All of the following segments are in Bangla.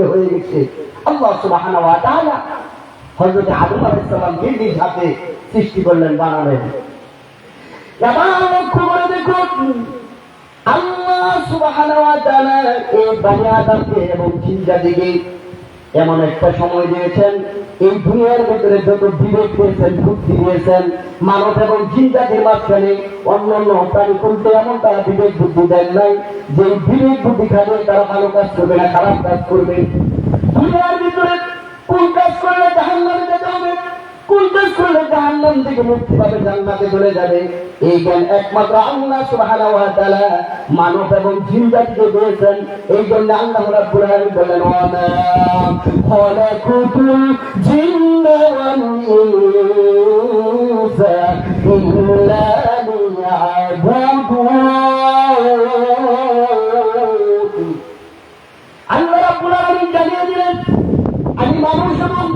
তৈরি হয়ে গেছে। আল্লাহ সুবহানাহু ওয়া তাআলা হযরত আদম আলাইহিস সালামকে নিজ হাতে সৃষ্টি করলেন, বানালেন। এবার লক্ষ্য করে দেখুন, আল্লাহ সুবহানাহু ওয়া তাআলা এই বনি আদমকে এবং জিন জাতিকে এমন একটা সময় দিয়েছেন, এই দুনিয়ার ভিতরে যত বিবেক দিয়েছেন, বুদ্ধি দিয়েছেন, মানব এবং জিন জাতির মাঝখানে অন্যান্য প্রাণী করতে এমন তারা বিবেক বুদ্ধি দেন নাই যে বিবেক বুদ্ধি খাবে তারা ভালো কাজ করবে না খারাপ কাজ করবে। দুনিয়ার ভিতরে কোন কাজ করলে জাহান্নামে যেতে হবে, কোন কাজ করলে জাহান্নাম থেকে মুক্তি পাবে, জান্নাতে চলে যাবে, এই জ্ঞান একমাত্র আল্লাহ সুবহানাহু ওয়া তাআলা মানব এবং জিন জাতিকে দিয়েছেন। এই জন্য আল্লাহ রাব্বুল আলামিন বলেন, ওয়া মা খালাকুতুল জিন্না ওয়াল ইনসা ইল্লা লিয়াবুদুন। আল্লাহ রাব্বুল আলামিন জানিয়ে দিলেন, আমি মানুষ এবং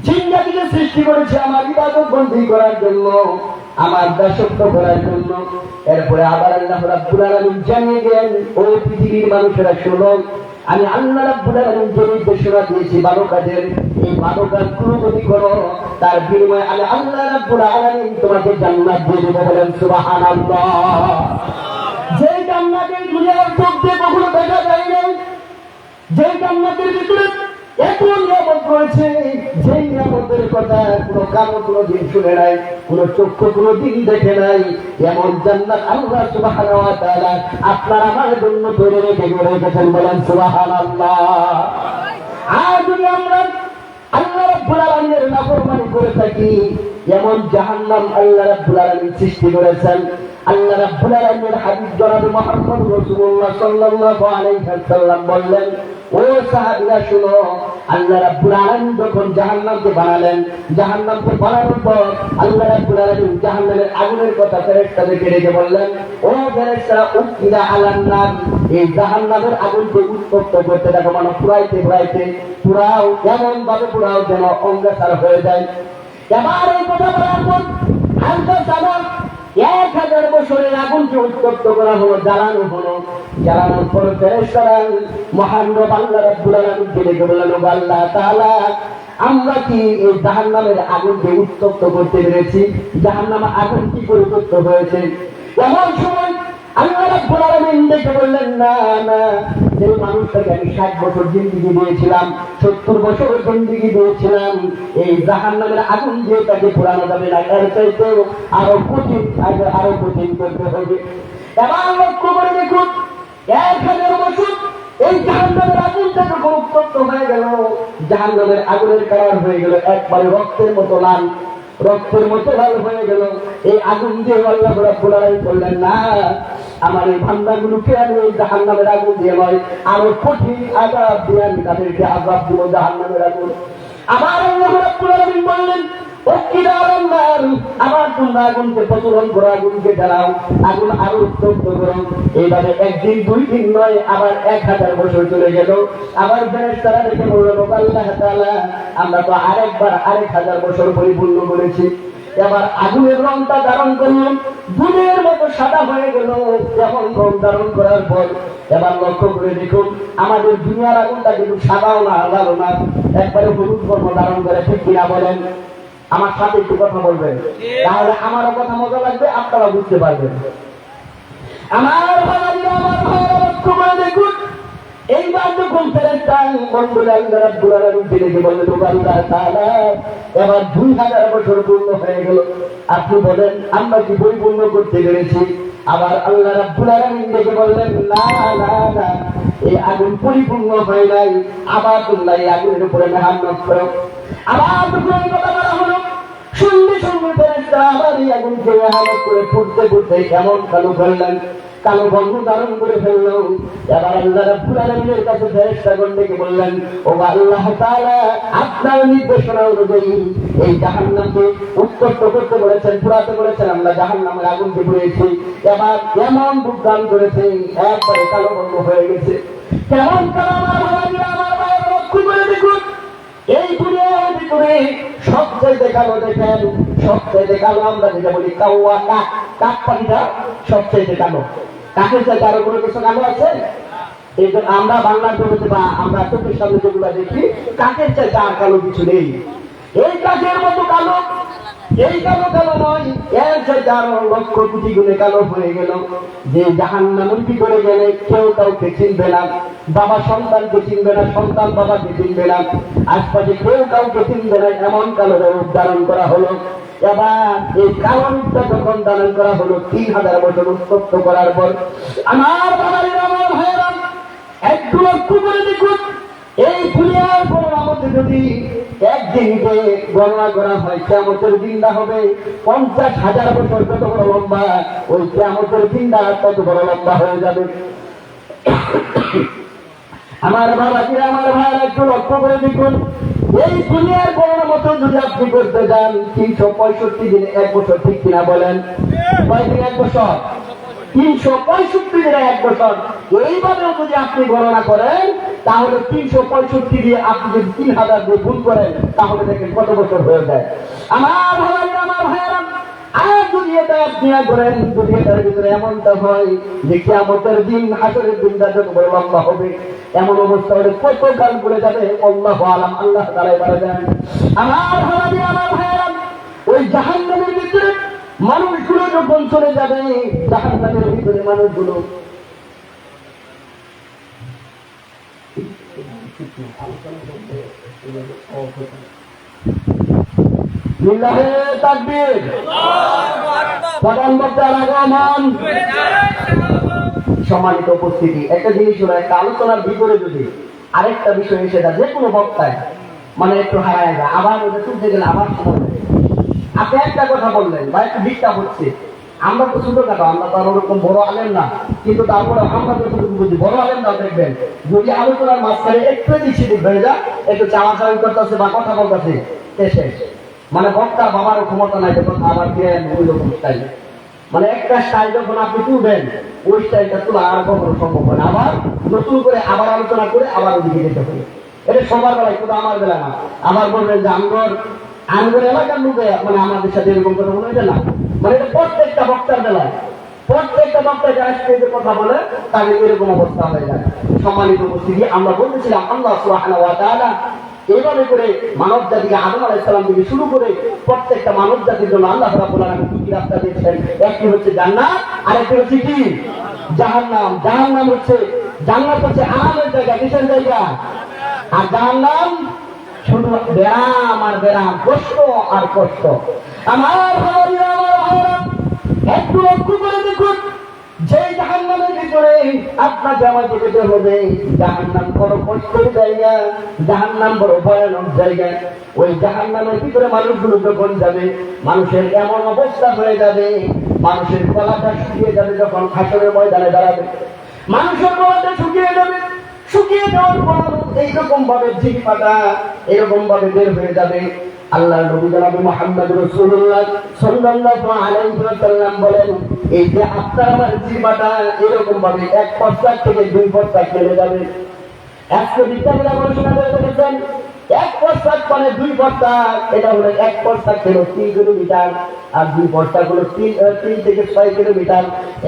জিন জাতিকে সৃষ্টি করেছি আমার ইবাদত বন্দী করার জন্য, আমার দাসত্ব করার জন্য। এরপরে আবার আল্লাহ রাব্বুল আলামিন জানিয়ে দেন, ও পৃথিবীর মানুষেরা শোনো, আমি আল্লাহ রাব্বুল আলামিন যে নির্দেশনা দিয়েছি ভালো কাজের, এই ভালো কাজগুলো যদি করো তার বিনিময়ে আমি আল্লাহ রাব্বুল আলামিন তোমাকে জান্নাত দিয়ে দেব। বলেন সুবহানাল্লাহ। যে জান্নাতের দুনিয়ার চোখ দিয়ে কখনো দেখা যায় না, যে জান্নাতের ভিতরে এত নিয়ামত রয়েছে, যে নিয়ামতের কথা কোনো কারো কোনোদিন শুনে নাই, কোনো চক্ষু কোনোদিন দেখে নাই, এমন জান্নাত আল্লাহ সুবহানাহু ওয়া তাআলা আপনার আমার জন্য তৈরি রেখেছেন। বলেন সুবহানাল্লাহ। আর যদি আমরা আল্লাহ রাব্বুল আলামিনের নাফরমানি করে থাকি, এমন জাহান্নাম আল্লাহ রাব্বুল আলামিন সৃষ্টি করেছেন। আল্লাহ রাব্বুল আলামিনের হাবিব জনাবে মুহাম্মদ রাসূলুল্লাহ সাল্লাল্লাহু আলাইহি ওয়াসাল্লাম বললেন, ও সাহাবীরা শুনো, আল্লাহ রাব্বুল আলামিন যখন জাহান্নামকে বানালেন, জাহান্নামকে বানানোর পর আল্লাহ রাব্বুল আলামিন জাহান্নামের আগুনের কথা ফেরেশতাদেরকে ডেকে বললেন, ও ফেরেশতারা উকিরা আলান নার, এই জাহান্নামের আগুনকে উত্তপ্ত করতে দেখো, মানে পুরাইতে পুরাও, এমন ভাবে পুরাও যেন অঙ্গসার হয়ে যায়। এবার এই কথা বলার পর হালকা সামান 1000 বছরের আগুনকে উত্তপ্ত করা হলো, জ্বালানো হলো। জ্বালানোর পর ফেরেশতারা মহান রব আল্লাহ রাব্বুল আলামিনকে ডেকে বললেন, ও আল্লাহ তাআলা, আমরা কি এই জাহান্নামের আগুনকে উত্তপ্ত করতে পেরেছি? জাহান্নামের আগুন কি করে উত্তপ্ত হয়েছে? এমন সময় আল্লাহ রাব্বুল আলামিন ডেকে বললেন, না না, যে মানুষটাকে আমি 60 বছর জিন্দেগি দিয়েছিলাম, 70 বছর জিন্দেগি দিয়েছিলাম, এই জাহান্নামের আগুন দিয়ে তাকে পোড়ানো যাবে না, এর চাইতে আরো কঠিন করতে হবে। এবার লক্ষ্য করে দেখুন, 1000 বছর এই জাহান্নামের আগুনটা যখন উত্তপ্ত হয়ে গেল, জাহান্নামের আগুনের কালার হয়ে গেল একবারে রক্তের মতো লাল, রক্তের মতো লাল হয়ে গেল। এই আগুন দিয়ে আল্লাহ রাব্বুল আলামিন বললেন, না, আমার এই বান্দাগুলোকে আমি এই জাহান্নামের আগুন দিয়ে নয়, আরো কঠিন আযাব দিয়ে আমি তাদেরকে আযাব দিব, জাহান্নামের আগুন। আবার আল্লাহ রাব্বুল আলামিন বললেন, উকিরা আলান নার, আমার তোমরা আগুনকে প্রজ্বলন করো, আগুনকে জ্বালাও, আগুন আরো উত্তপ্ত করো। এইভাবে একদিন 2 দিন নয়, আবার 1000 বছর চলে গেল। আবার ফেরেশতারা ডেকে বললেন, আল্লাহ তাআলা, আমরা তো আরেকবার 1000 বছর পরিপূর্ণ করেছি। এবার আগুনের রংটা ধারণ করলাম, দুধের মতো সাদা হয়ে গেল। যেমন রং ধারণ করার পর এবার লক্ষ্য করে দেখুন, আমাদের দুনিয়ার আগুনটা কিন্তু সাদাও না, লালও না, একবারে হলুদ বর্ণ ধারণ করে। ঠিক কিনা বলেন? আমার সাথে একটু কথা বলবেন, তাহলে আমারও কথা মজা লাগবে, আপনারা বুঝতে পারবেন। আমার ভাইরা, আমার ভাইরা, লক্ষ্য করে দেখুন, এইবার যখন ফেরেশতা মণ্ডলী আল্লাহ রাব্বুল আলামিনকে ডেকে বললেন, ও আল্লাহ তাআলা, এবার 2000 বছর পূর্ণ হয়ে গেল, আপনি বলেন আমরা কি পরিপূর্ণ করতে পেরেছি? আবার আল্লাহ রাব্বুল আলামিন ডেকে বললেন, না না না, এই আগুন পরিপূর্ণ হয় নাই, আবার তোমরা এই আগুনের উপরে মেহনত করো। আবার যখন এই কথা বলা হলো, সঙ্গে সঙ্গে ফেরেশতা আবার এই আগুনকে মেহনত করে ফুটতে এমন কালো করলেন, কালো বর্ণ ধারণ করে ফেলল। এবার আল্লাহ রাব্বুল আলামিনের কাছে ফেরেশতাগণ ডেকে বললেন, ও আল্লাহ তাআলা, আপনার নির্দেশনা অনুযায়ী এই জাহান্নামকে উত্তপ্ত করতে বলেছেন, পুড়াতে বলেছেন, আমরা জাহান্নামের আগুনকে পুড়িয়েছি। এবার এমন রূপ দান করেছে, একবারে কালো বর্ণ হয়ে গেছে। কেমন কালো? আমার ভাইয়েরা, লক্ষ্য করে দেখুন, এই দুনিয়ার ভিতরে সবচেয়ে কালো, দেখেন, সবচেয়ে কালো আমরা যেটা বলি কাওয়া, কাক পাখিটা সবচেয়ে কালো। কাকের চাইতে আরো কোনো কিছু কালো আছে? এই জন্য আমরা বাংলার জগতে বা আমরা চোখের সামনে যেগুলো দেখি কাকের চাইতে আর কালো কিছু নেই। এই কাকের মতো কালো, এই কালো কালো নয়, এর চাইতে আরো লক্ষ কোটি গুণে কালো হয়ে গেল। যে জাহান্নামে কি করে গেলে কেউ কাউকে চিনবে না, বাবা সন্তানকে চিনবে না, সন্তান বাবাকে চিনবে না, আশপাশে কেউ কাউকে চিনবে না, এমন কালো রূপ ধারণ করা হলো। এবার এই কালো রূপটা যখন ধারণ করা হলো 3000 বছর উত্তপ্ত করার পর, আমার বাবারের আমার ভাইয়েরা একটু লক্ষ্য করে দেখুন, এই দুনিয়ার গণনার মধ্যে যদি একদিনকে গণনা করা হয়, কিয়ামতের দিনটা হবে 50,000 বছর যত বড় লম্বা, ওই কিয়ামতের দিনটা তত বড় লম্বা হয়ে যাবে। আমার বাবাজিরা, আমার ভাইরা একটু লক্ষ্য করে দেখুন, এই দুনিয়ার গণনার মতো যদি আপনি করতে যান 365 দিনে 1 বছর, ঠিক কিনা বলেন? কয়দিন 1 বছর? 365 দিনে 1 বছর। এইভাবেও যদি আপনি গণনা করেন তাহলে 365 দিয়ে আপনি যদি 3000 দিয়ে গুণ করেন তাহলে দেখেন কত বছর হয়ে যায়। আমার ভাইরা, আমার ভাইয়েরা, আর যদি এটা আপনি করেন, যদি এটার ভিতরে এমনটা হয় যে কিয়ামতের দিন, হাসরের দিনটা যত বড় লম্বা হবে, এমন অবস্থা হলে কত কাল করে যাবে আল্লাহু আলাম, আল্লাহ তাআলাই বলে দেন। আমার ভাইরা, আমার ভাইয়েরা, ওই জাহান্নামের ভিতরে মানুষগুলো যখন চলে যাবে, জাহান্নামের ভিতরে মানুষগুলো লিল্লাহে তাকবীর, প্রধান বক্তার আগমন। সম্মানিত উপস্থিতি, একটা জিনিস হলো, একটা আলোচনার ভিতরে যদি আরেকটা বিষয় এসে যায়, যে কোনো বক্তায় মানে একটু হারায় যায়, আবার ওটা তুলতে গেলে আবার সময় লাগে। আপনি একটা কথা বললেন বা একটু ডিস্টার্ব হচ্ছে, আমরা তো ছোটখাটো, আমরা তো আর ওরকম বড় আলেম না, কিন্তু তারপরে আমরা যতটুকু বুঝি, বড় আলেম না দেখবেন যদি আলোচনার মাঝখানে একটু এদিক সেদিক হয়ে যায়, একটু চাওয়াচাওয়ি করতেছে বা কথা বলতেছে, শেষ। মানে বক্তার বাবারও ক্ষমতা নাই যে কথা আবার ফিরে ওই রকম স্টাইল, মানে একটা স্টাইল যখন আপনি তুলবেন ওই স্টাইলটা তোলা আর কখনো সম্ভব হয় না, আবার নতুন করে আবার আলোচনা করে আবার ওদিকে যেতে হবে। এটা সবার বেলায়, শুধু আমার বেলা না। আবার বলবেন যে আমগর এলাকার লোকে মানে আমাদের সাথে এরকম কথা মনে হয় না, মানে এটা প্রত্যেকটা বক্তার বেলায়, প্রত্যেকটা বক্তা যারা স্টেজে কথা বলে তাদের এরকম অবস্থা হয়ে যায়। সম্মানিত উপস্থিতি, আমরা বলতেছিলাম আল্লাহ সুবহানাহু ওয়া তাআলা এইভাবে করে মানব জাতিকে আদম আলাইহিস সালাম থেকে শুরু করে প্রত্যেকটা মানব জাতির জন্য আল্লাহ রাব্বুল আলামিন দুটি রাস্তা দিয়েছেন। একটি হচ্ছে জান্নাত, আর একটি হচ্ছে কি? জাহান্নাম। জাহান্নাম হচ্ছে, জান্নাত হচ্ছে আরামের জায়গা, কিসের জায়গা? আর জাহান্নাম শুধু ব্যায়াম আর ব্যায়াম, কষ্ট আর কষ্ট। আমার ভাইরা, আমার ভাইরা, একটু লক্ষ্য করে দেখুন, যে জাহান্নামের ভিতরে আপনাকে আমাকে যেতে হবে, জাহান্নাম বড় কষ্টের জায়গা, জাহান্নাম বড় ভয়ানক জায়গা। ওই জাহান্নামের ভিতরে মানুষগুলো যখন যাবে, মানুষের এমন অবস্থা হয়ে যাবে, মানুষের গলাটা শুকিয়ে যাবে। যখন হাসরের ময়দানে দাঁড়াবে, মানুষের গলাটা শুকিয়ে যাবে। শুকিয়ে যাওয়ার পর এইরকম ভাবে জিহ্বাটা এরকম ভাবে বের হয়ে যাবে। আল্লাহর নবী জনাব মুহাম্মদ রাসূলুল্লাহ সাল্লাল্লাহু আলাইহি ওয়াসাল্লাম বলেন, এই যে আপনার আমার জিহ্বাটা এরকম ভাবে এক পশ্চাৎ থেকে দুই পশ্চাৎ চলে যাবে। আজকে বিজ্ঞানীরা গবেষণা করে দেখেছেন, এক পশ্চাৎ মানে দুই পশ্চাৎ, এটা হলো এক পশ্চাৎ ছিল 3 কিলোমিটার, আর দুই পশ্চাৎ হলো 3 থেকে 6 কিলোমিটার।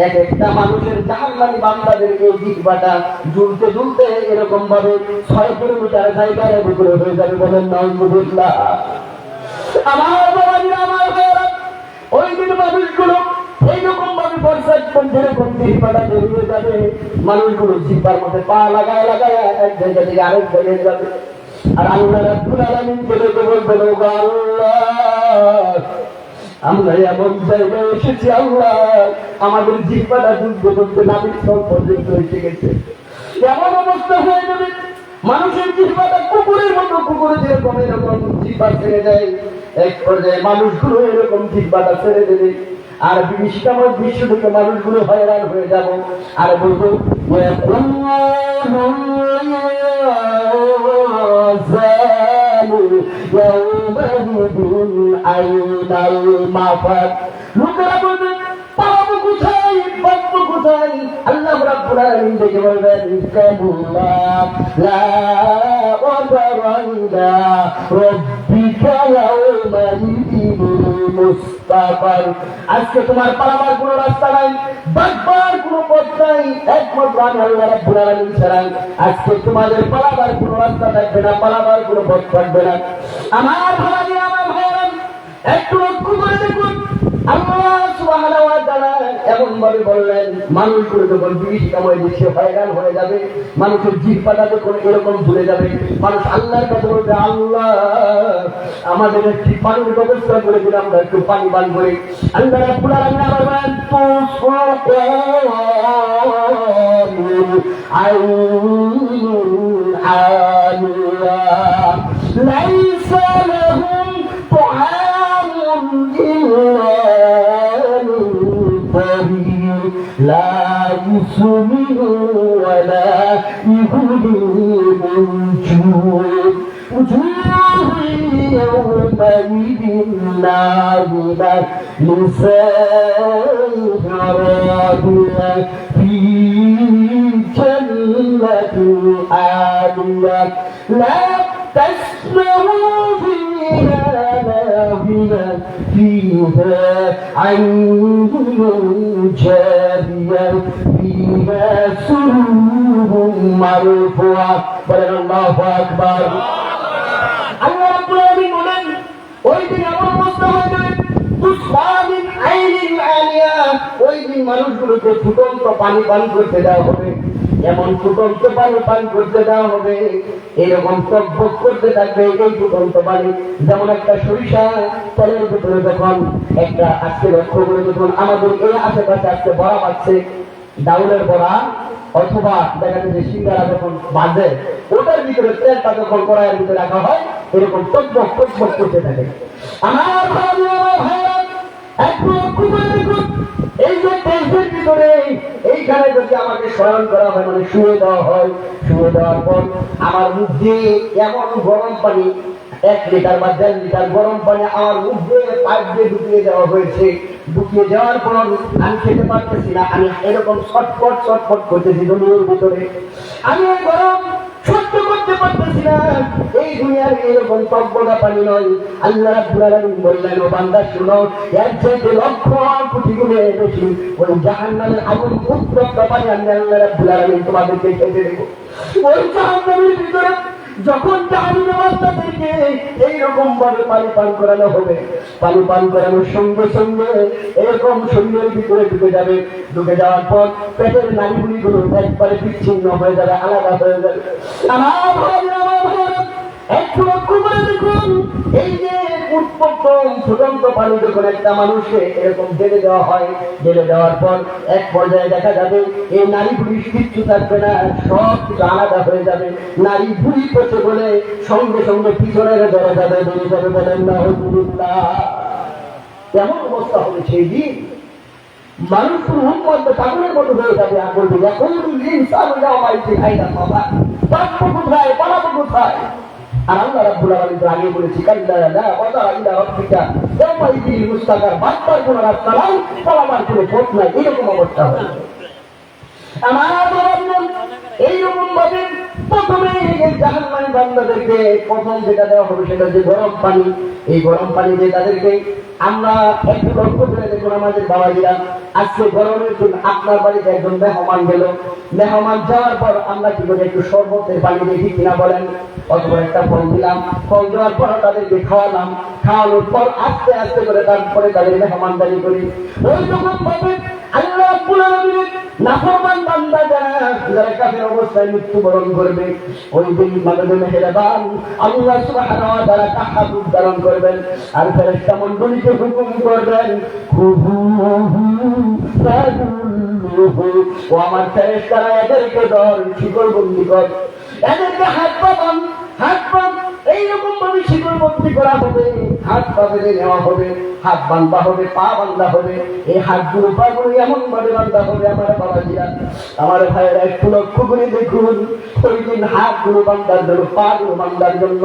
এক একটা মানুষের জাহান্নামী বান্দাদের এই জিহ্বাটা ঝুলতে ঝুলতে এরকম ভাবে 6 কিলোমিটার জায়গায় উপরে হয়ে যাবে। বলেন নাউযুবিল্লাহ। আমার বাবাজিরা, আমার ভাইয়েরা, ওই দিন মানুষগুলো এইরকম ভাবে পশ্চাৎ যেরকম জিহ্বাটা বেরিয়ে যাবে, মানুষগুলো জিহ্বার মধ্যে পা লাগায় লাগায় এক জায়গা থেকে আরেক জায়গায় যাবে। আর আল্লাহ রাব্বুল আলামিন বলে বলবেন, ও আল্লাহ, আমরা এমন জায়গায় এসেছি, আল্লাহ আমাদের জিহ্বাটা ঝুলতে ঝুলতে নাভির স্তর পর্যন্ত এসে গেছে। এমন অবস্থা হয়ে যাবে, মানুষের জিহ্বাটা কুকুরের মতো, কুকুরে যেরকম এরকম জিহ্বা ছেড়ে দেয়, এক পর্যায়ে মানুষগুলো এরকম জিহ্বাটা ছেড়ে দেবে। আর বিশ্বময় বিশ্ব থেকে মানুষগুলো হয়রান হয়ে যাব। আর বলবো, লোকেরা বলবে, পাবো কোথায়, পাবো কোথায়? আল্লাহ রাব্বুল আলামিন দেখে বলবেন, কাল্লা লা ওয়াযরাইনা রাব্বিকা ইয়াওমাইযিন মুস্তাকিম। মুস্তাকার। আজকে তোমার পালাবার কোনো রাস্তা নাই, বাঁচবার কোনো পথ নাই, একমাত্র আমি আল্লাহ রাব্বুল আলামিন ছাড়া আজকে তোমাদের পালাবার কোনো রাস্তা থাকবে না, পালাবার কোনো পথ থাকবে না। আমার ভাই, আমার ভাইরা, একটু লক্ষ্য করে দেখুন, আল্লাহ সুবহানাহু ওয়া তাআলা এমন ভাবে বললেন, মানুষগুলো যখন বিষ কামাই দিচ্ছে হয়রান হয়ে যাবে, মানুষের জিহ্বাটা যখন এরকম ঝুলে যাবে, মানুষ আল্লাহর কাছে বলবে, আল্লাহ আমাদের একটি পানির ব্যবস্থা করে দিন, আমরা একটু পানি পান করি। আল্লাহ রাব্বুল আলামিন আবার বলেন, লাইসা লাহুম طعام إلا من ضريع لا يسمن ولا يغني من جوع وجوه يومئذ ناظرة لسانها راضية في جنة عالية لا تسمعوا فيها لاغية فيها عين جارية فيها سرور مرفوعة বলেন আল্লাহু আকবার। আল্লাহ রাব্বুল আলামিন বলেন, ওই দিন এমন অবস্থা হয়ে যাবে, তুসফামিন আইনিন আলিয়া, ওই দিন মানুষগুলোকে ফুটন্ত পানি পান করতে দেওয়া হবে, এমন ফুটন্ত পানি পান করতে দেওয়া হবে, এরকম টকবক করতে থাকবে এই ফুটন্ত পানি, যেমন একটা সরিষা তেলের ভিতরে যখন একটা, আজকে লক্ষ্য করে যখন আমাদের এই আশেপাশে আজকে বড়া পাচ্ছে, ডাউলের বড়া অথবা দেখা যাচ্ছে সিঙ্গারা যখন বাজে, ওটার ভিতরে তেলটা যখন কড়াইয়ের ভিতরে রাখা হয়, এরকম টকবক টকবক করতে থাকে। আমার ভাইরা, একটু লক্ষ্য করে দেখুন, এই যে তেলের ভিতরে এইখানে যদি আমাকে শয়ন করা হয়, মানে শুয়ে দেওয়া হয়, শুয়ে দেওয়ার পর আমার মুখ দিয়ে এমন গরম পানি 1 লিটার বা 1.5 লিটার গরম পানি আমার মুখ দিয়ে পাইপ দিয়ে ঢুকিয়ে দেওয়া হয়েছে। ঢুকিয়ে যাওয়ার পর আমি খেতে পারতেছি না, আমি এরকম ছটফট ছটফট করতেছি দুনিয়ার ভিতরে, আমি এই গরম সহ্য করতে পারতেছি না। এই দুনিয়ার এরকম টকবকা পানি নয়। আল্লাহ রাব্বুল আলামিন বললেন, ও বান্দা শুনো, এর চাইতে লক্ষ কোটি গুণে বেশি ওই জাহান্নামের আগুন উত্তপ্ত পানি আমি আল্লাহ রাব্বুল আলামিন তোমাদেরকে খেতে দেব। ওই জাহান্নামের ভিতরে যখন জাহান্নামের বান্দাদেরকে এইরকম ভাবে পানি পান করানো হবে, পানি পান করানোর সঙ্গে সঙ্গে এরকম শরীরের ভিতরে ঢুকে যাবে, ঢুকে যাওয়ার পর পেটের নাড়িগুলিগুলো একবারে বিচ্ছিন্ন হয়ে যাবে, আলাদা হয়ে যাবে। আমার ভাইরা, একটু লক্ষ্য করে দেখুন, এই যে উৎপত্ত ফুটন্ত পানি যখন একটা মানুষকে এরকম ঢেলে দেওয়া হয়, ঢেলে দেওয়ার পর এক পর্যায়ে দেখা যাবে এই নারীগুলি কিচ্ছু থাকবে না, সব কিছু আলাদা হয়ে যাবে, নারী ভুড়ি পচে বলে সঙ্গে সঙ্গে পিছনের ধরে যাবে, বেরিয়ে যাবে, বলেন না হুজুরুল্লাহ। এমন অবস্থা হবে সেই দিন, মানুষ মধ্যে পাগলের মতো হয়ে যাবে, আর বলবে এখন ইনসান কোথায়, পালাবো কোথায়? আর আল্লাহ রাব্বুল আলামিন তো আগে বলেছি, কাল্লা লা ওয়াদা ইলা রাব্বিকা ইয়াওমাইদিন মুস্তাকার, বাঁচবার কোনো রাস্তা নাই, পালাবার কোনো পথ নাই, এরকম অবস্থা হবে। আমার ভাবলাম এইরকম ভাবে প্রথমে জাহান্নামী বান্দাদেরকে প্রথম যেটা দেওয়া হবে সেটা যে গরম পানি, এই গরম পানি দিয়ে তাদেরকে আমরা একটু লক্ষ্য করে দেখুন, আমাদের বাবাজিরা আজকে গরমের দিন আপনার বাড়িতে একজন মেহমান গেল, মেহমান যাওয়ার পর আমরা কি করে একটু শরবতের পানি দেখি কিনা বলেন, অথবা একটা ফল দিলাম, ফল দেওয়ার পর তাদেরকে খাওয়ালাম, খাওয়ানোর পর আস্তে আস্তে করে তারপরে তাদের মেহমানদারি করি। ওই রকম ভাবে আল্লাহ রাব্বুল আলামিন নাফরমান বান্দা যারা কাফের অবস্থায় মৃত্যুবরণ করবে, ওই দিন মানবে মেহেরবান আল্লাহ সুবহানাহু ওয়া তাআলা কাহাত উদ্ধারণ করবেন, আর ফেরেশতা মণ্ডলীকে হুকুম করবেন, ও আমার ফেরেশতারা এদেরকে ধর, শিকলবন্দি কর, এদেরকে হাত পা এইরকম ভাবে শিকলবন্দি করা হবে, হাত পা বেঁধে নেওয়া হবে, হাত বান্ধা হবে, পা বান্ধা হবে, এই হাতগুলো পাগুলো এমন ভাবে বান্ধা হবে। আমার বাবাজিরা, আমার ভাইয়েরা, একটু লক্ষ্য করে দেখুন, ওই দিন হাতগুলো বান্ধার জন্য, পা গুলো বান্ধার জন্য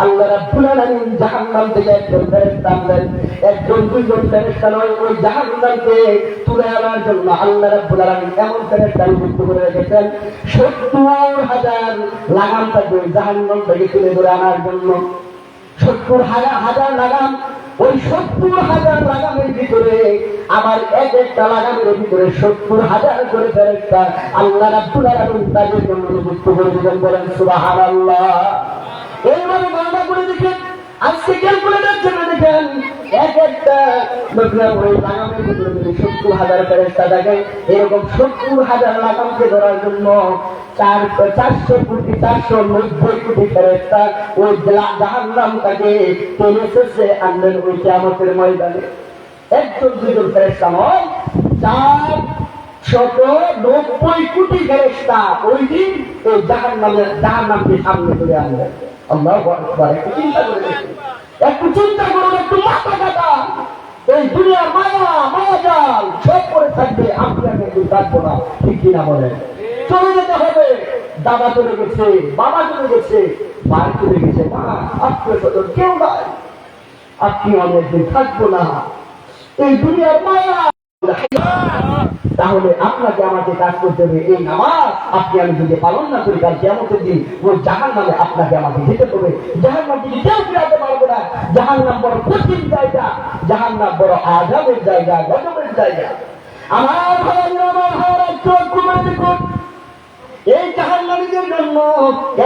আল্লাহ রাব্বুল আলামিন জাহান্নাম থেকে একজন ফেরেশতা আনবেন, একজন দুইজন ফেরেশতা নয়, ওই জাহান্নামকে তুলে আনার জন্য আল্লাহ রাব্বুল আলামিন এমন ফেরেশতা নিযুক্ত করে রেখেছেন, 70,000 লাগাম থাকবে জাহান্নাম থেকে তুলে ধরে আনার জন্য। 70,000 লাগাম ওই 70,000 লাগামের ভিতরে আমার এক একটা লাগামের ভিতরে 70,000 করে ফেরেশতা আল্লাহ রাব্বুল আলামিন তাদের জন্য নিযুক্ত করে দিবেন। বলেন সুবহানাল্লাহ। এইভাবে গণনা করে দেখেন, আজকে ক্যালকুলেটর চেপে দেখেন, এক একটা ওই লাগামের ভিতরে যদি 70,000 ফেরেশতা থাকে, এরকম 70,000 লাগামকে ধরার জন্য 490 কোটি ফেরেশতা ওই জাহান্নামটাকে টেনে শেষে আনবেন ওই কিয়ামতের ময়দানে। একজন দুজন ফেরেশতা নয়, 490 কোটি ফেরেশতা ওই দিন এই জাহান্নামকে সামনে করে আনবেন। আল্লাহু আকবার। একটু চিন্তা করে দেখুন, একটু চিন্তা করুন, একটু মাথা কাটা। এই দুনিয়ার মায়াজাল সব করে থাকবে, আপনি আমি একটু থাকবো না, ঠিক কিনা বলেন? চলে যেতে হবে। দাদা চলে গেছে, বাবা চলে গেছে, ভাই চলে গেছে, মা আত্মীয় স্বজন কেউ নাই, আপনি আমি একদিন থাকবো না। এই দুনিয়ার মায়া। তাহলে আপনাকে আমাকে কাজ করতে হবে। এই নামাজ আপনি আমি যদি পালন না করি, কাল কিয়ামতের দিন ওই জাহান্নামে আপনাকে আমাকে যেতে হবে। জাহান্নাম থেকে কেউ ফিরাতে পারবে না। জাহান্নাম বড় কঠিন জায়গা, জাহান্নাম বড় আযাবের জায়গা, গজবের জায়গা। আমার ভাইরা, আমার ভাইরা, চোখ খুলে দেখুন, এই জাহান্নামীদের জন্য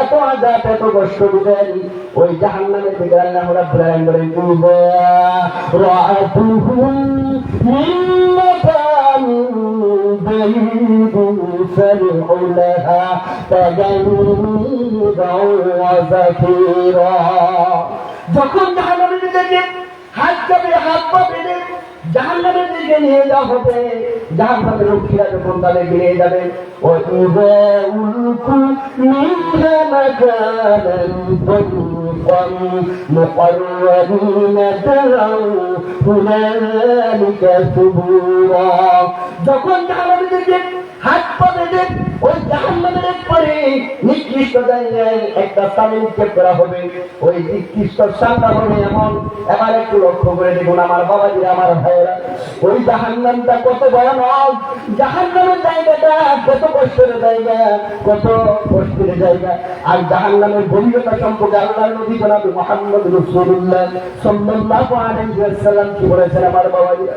এত আযাব, এত কষ্ট দিবেন। ওই জাহান্নামের ভিতরে আল্লাহ রাব্বুল আলামিন বলেন, রাআতুহুম মিন মাকানিন বাঈদিন ফারহু লাহা তাগাইদাও ওয়া যাকিরা। যখন জাহান্নামের দিকে হাত যাবে, হাত পা বেঁধে জাহান্নামের দিকে নিয়ে যাওয়া হবে, জাহান্নামের রক্ষীরা যখন তাদেরকে নিয়ে যাবে, যখন জাহান্নামের দিকে হাত পা বেঁধে ওই জাহান্নামের পরে নিকৃষ্ট জায়গায় একটা স্থানে নিক্ষেপ করা হবে। ওই নিকৃষ্ট স্থানটা হবে এমন, এবার একটু লক্ষ্য করে দেখুন আমার বাবাজিরা, আমার ভাইয়েরা, ওই জাহান্নামটা কত ভয়ানক, জাহান্নামের জায়গাটা কত কষ্টের জায়গা, কত কষ্টের জায়গা। আর জাহান্নামের গভীরতা সম্পর্কে আল্লাহর নবী জনাব মুহাম্মদ রাসূলুল্লাহ সাল্লাল্লাহু আলাইহি ওয়াসাল্লাম কি বলেছেন আমার বাবাজিরা,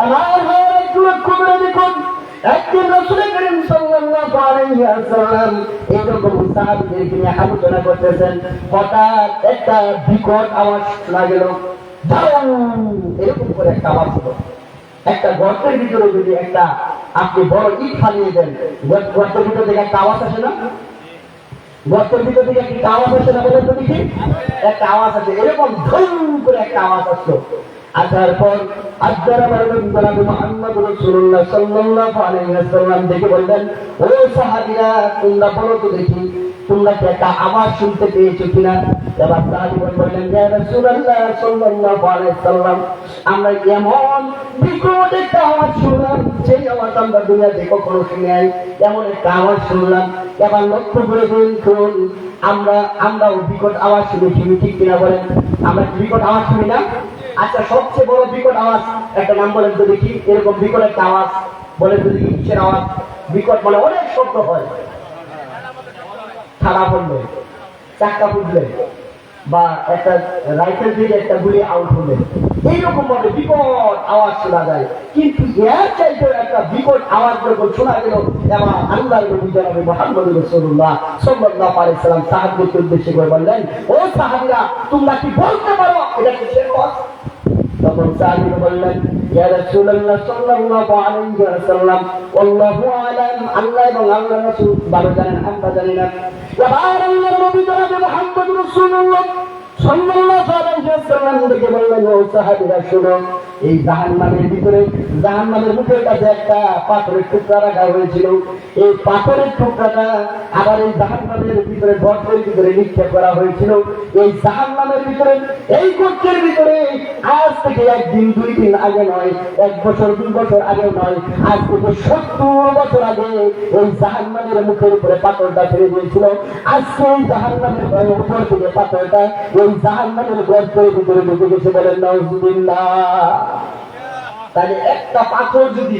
আমার ভাইয়েরা, একটু লক্ষ্য করে দেখুন। একদিন রাসূল করিম সাল্লাল্লাহু আলাইহি ওয়াসাল্লাম এরকম সাহাবীদেরকে নিয়ে আলোচনা করতেছেন, হঠাৎ একটা বিকট আওয়াজ শোনা গেল, এরকম করে একটা আওয়াজ হলো। একটা গর্তের ভিতরে যদি একটা আপনি বড় ইট ফালিয়ে দেন, গর্তের ভিতর থেকে একটা আওয়াজ আসে না? গর্তের ভিতর থেকে একটা আওয়াজ আসে না? বলেন তো দেখি, একটা আওয়াজ আছে, এরকম ধুম করে একটা আওয়াজ আসলো। আসার পর মুহাম্মদ রাসূলুল্লাহ সাল্লাল্লাহু আলাইহি ওয়াসাল্লাম দেখে বললেন, ও সাহাবীরা, তোমরা বলো তো দেখি, তোমরা কি একটা আওয়াজ শুনতে পেয়েছো কিনা? এবার সাহাবীগণ বললেন, ইয়া রাসূলুল্লাহ সাল্লাল্লাহু আলাইহি ওয়াসাল্লাম, আমরা এমন বিকট একটা আওয়াজ শুনলাম, সেই আওয়াজ আমরা দুনিয়াতে কখনো শুনি নাই, এমন একটা আওয়াজ শুনলাম। এবার লক্ষ্য করে দেখুন, আমরাও বিকট আওয়াজ শুনি, ঠিক কিনা বলেন? আমরা বিকট আওয়াজ শুনি না? আচ্ছা, সবচেয়ে বড় বিকট আওয়াজ একটা নাম বলেন তো দেখি, এরকম বিকট একটা আওয়াজ বলেন তো দেখি, কিসের আওয়াজ? বিকট মানে অনেক শব্দ হয়, ছাড়া পড়লে, চাক্কা ফুটলে, বা একটা রাইফেল থেকে একটা গুলি আউট হলে, এইরকম ভাবে বিকট আওয়াজ শোনা যায়। কিন্তু এর চাইতে একটা বিকট আওয়াজ যখন শোনা গেল, এবার আল্লাহর নবী জনাব মুহাম্মদ রাসূলুল্লাহ সাল্লাল্লাহু আলাইহি ওয়াসাল্লাম সাহাবীদেরকে উদ্দেশ্য করে বললেন, ও সাহাবীরা, তোমরা কি বলতে পারো এটা কিসের আওয়াজ? তখন সাহাবীরা বললেন, ইয়া রাসূলুল্লাহ সাল্লাল্লাহু আলাইহি ওয়াসাল্লাম, আল্লাহু আলাম, আল্লাহ এবং আল্লাহর রাসূল ভালো জানেন, আমরা জানি না। এবার আল্লাহর নবী জনাব মুহাম্মদ রাসূলুল্লাহ সাল্লাল্লাহু আলাইহি ওয়াসাল্লাম দেখে বললেন, ও সাহাবীরা শোনো, এই জাহান্নামের ভিতরে, জাহান্নামের মুখের কাছে একটা পাথরের টুকরা রাখা হয়েছিল। এই পাথরের টুকরাটা আবার এই জাহান্নামের ভিতরে, গর্তের ভিতরে নিক্ষেপ করা হয়েছিল। এই জাহান্নামের ভিতরে, এই গর্তের ভিতরে আজ থেকে একদিন দুই দিন আগে নয়, 1 বছর 2 বছর আগে নয়, আজ থেকে 70 বছর আগে এই জাহান্নামের মুখের উপরে পাথরটা ফেলে দিয়েছিল। আজকে এই জাহান্নামের উপর থেকে পাথরটা এই জাহান্নামের গর্তের ভিতরে ঢুকে গেছে। বলেন নাউজুবিল্লাহ। তাহলে একটা পাথর যদি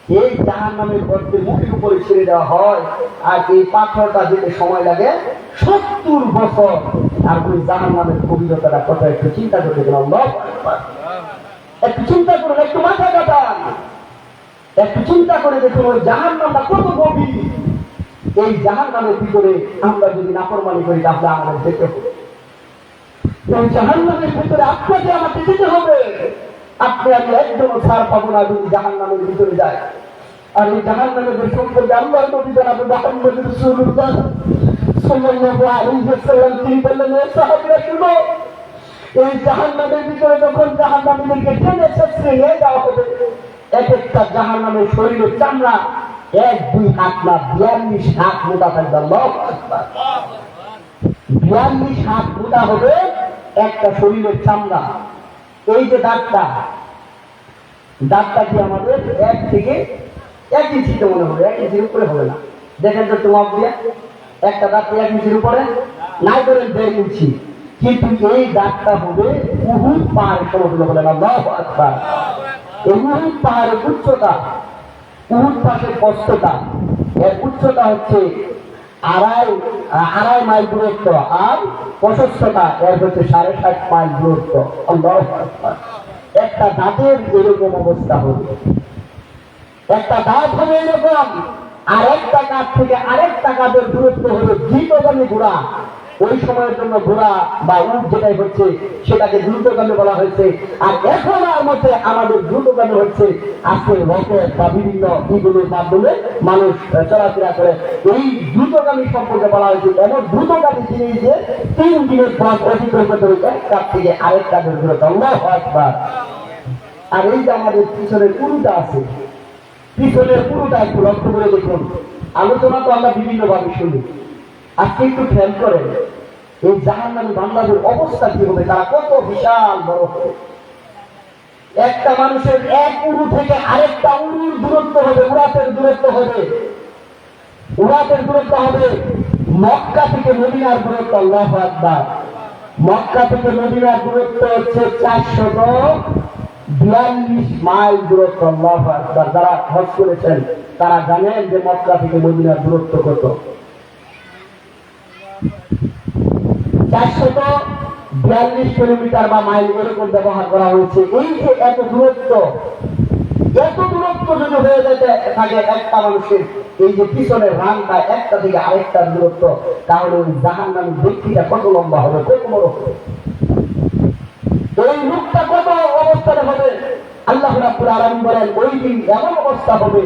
এই জাহান্নামের গর্তে মুখের উপরে ছেড়ে দেওয়া হয়, আর এই পাথরটা যেতে সময় লাগে 70 বছর। আর ওই জাহান্নামের গভীরতাটা কত একটু চিন্তা করে দেখুন। আল্লাহু আকবার। একটু চিন্তা করুন, একটু মাথা কাটান, একটু চিন্তা করে দেখুন ওই জাহান্নামটা কত গভীর। এই জাহান্নামের ভিতরে আমরা যদি নাফরমানি করি তাহলে আমাদের যেতে হবে। এই জাহান্নামের ভিতরে আপনাকে আমাকে যেতে হবে। আপনি আমি একদমও ছাড় পাবো না যদি জাহান্নামের ভিতরে যায়। আর এই জাহান্নামের সম্পর্কে আল্লাহর নবী জনাব মুহাম্মদ রাসূলুল্লাহ সাল্লাল্লাহু আলাইহি ওয়াসাল্লাম তিনি বললেন, ও সাহাবীরা শুনো, এই জাহান্নামের ভিতরে যখন জাহান্নামীদেরকে টেনে ছেঁচড়ে নিয়ে যাওয়া হবে, এক একটা জাহান্নামের শরীরের চামড়া 1-2 হাত না 42 হাত মোটা থাকবে। আল্লাহু আকবার। 42 হাত মোটা হবে একটা শরীরের চামড়া। এই যে দাঁতটা কি আমাদের 1 থেকে 1 ইঞ্চিতে মনে হবে, 1 ইঞ্চির উপরে হবে না। দেখেন তো তোমার দিয়ে একটা দাঁত 1 ইঞ্চির উপরে নাই, ধরেন 1.5 ইঞ্চি, কিন্তু এই দাঁতটা হবে উহুদ পাহাড়ের সমতুল্য। বলেন আল্লাহু আকবার। এই উহুদ পাহাড়ের উচ্চতা, উহুদ পাশের প্রস্থতা, এর উচ্চতা হচ্ছে 2.5 মাইল দূরত্ব, আর প্রশস্ততা এর হচ্ছে 7.5 মাইল দূরত্ব। আল্লাহু আকবার। একটা দাঁতের এরকম অবস্থা হবে, একটা দাঁত হবে এরকম, আর একটা কাঠ থেকে আরেকটা কাঠের দূরত্ব হলো দ্রুতগামী ঘোড়া। ওই সময়ের জন্য ঘোড়া বা উট যেটাই হচ্ছে সেটাকে দ্রুতগামী বলা হয়েছে। আর এখন আর মতে আমাদের দ্রুতগামী হচ্ছে আজকে রকেট বা বিভিন্ন দিগুলোর মাধ্যমে মানুষ চলাফেরা করে। এই দ্রুতগামী সম্পর্কে বলা হয়েছে এমন দ্রুতগামী জিনিস যে 3 দিনের পথ অতিক্রম করতে হয়েছে এক কাঠ থেকে আরেক কাঠের দূরত্ব। আল্লাহু আকবার। আর এই যে আমাদের পিছনের পুরুটা আছে, পিছনের পুরোটা একটু লক্ষ্য করে দেখুন। আলোচনা তো আমরা বিভিন্ন ভাবে শুনি, আজকে একটু খেয়াল করেন এই জাহান্নামী বান্দাদের অবস্থা কি হবে, তারা কত বিশাল বড় হবে। একটা মানুষের এক উরু থেকে আরেকটা উরুর দূরত্ব হবে, উরাতের দূরত্ব হবে, উরাতের দূরত্ব হবে মক্কা থেকে মদিনার দূরত্ব। আল্লাহু আকবার। মক্কা থেকে মদিনার দূরত্ব হচ্ছে 442 মাইল দূরত্ব। আল্লাহু আকবার। যারা হজ করেছেন তারা জানেন যে মক্কা থেকে মদিনার দূরত্ব কত। 442 কিলোমিটার বা মাইল এরকম ব্যবহার করা হয়েছে। এই যে এত দূরত্ব যদি হয়ে যেতে থাকে একটা মানুষের, এই যে পিছনের রানটা একটা থেকে আরেকটার দূরত্ব, তাহলে ওই জাহান্নামী ব্যক্তিটা কত লম্বা হবে, কত বড় হবে, এই রূপটা কত অবস্থানে হবে। আল্লাহ রাব্বুল আলামিন বলেন ওই দিন এমন অবস্থা হবে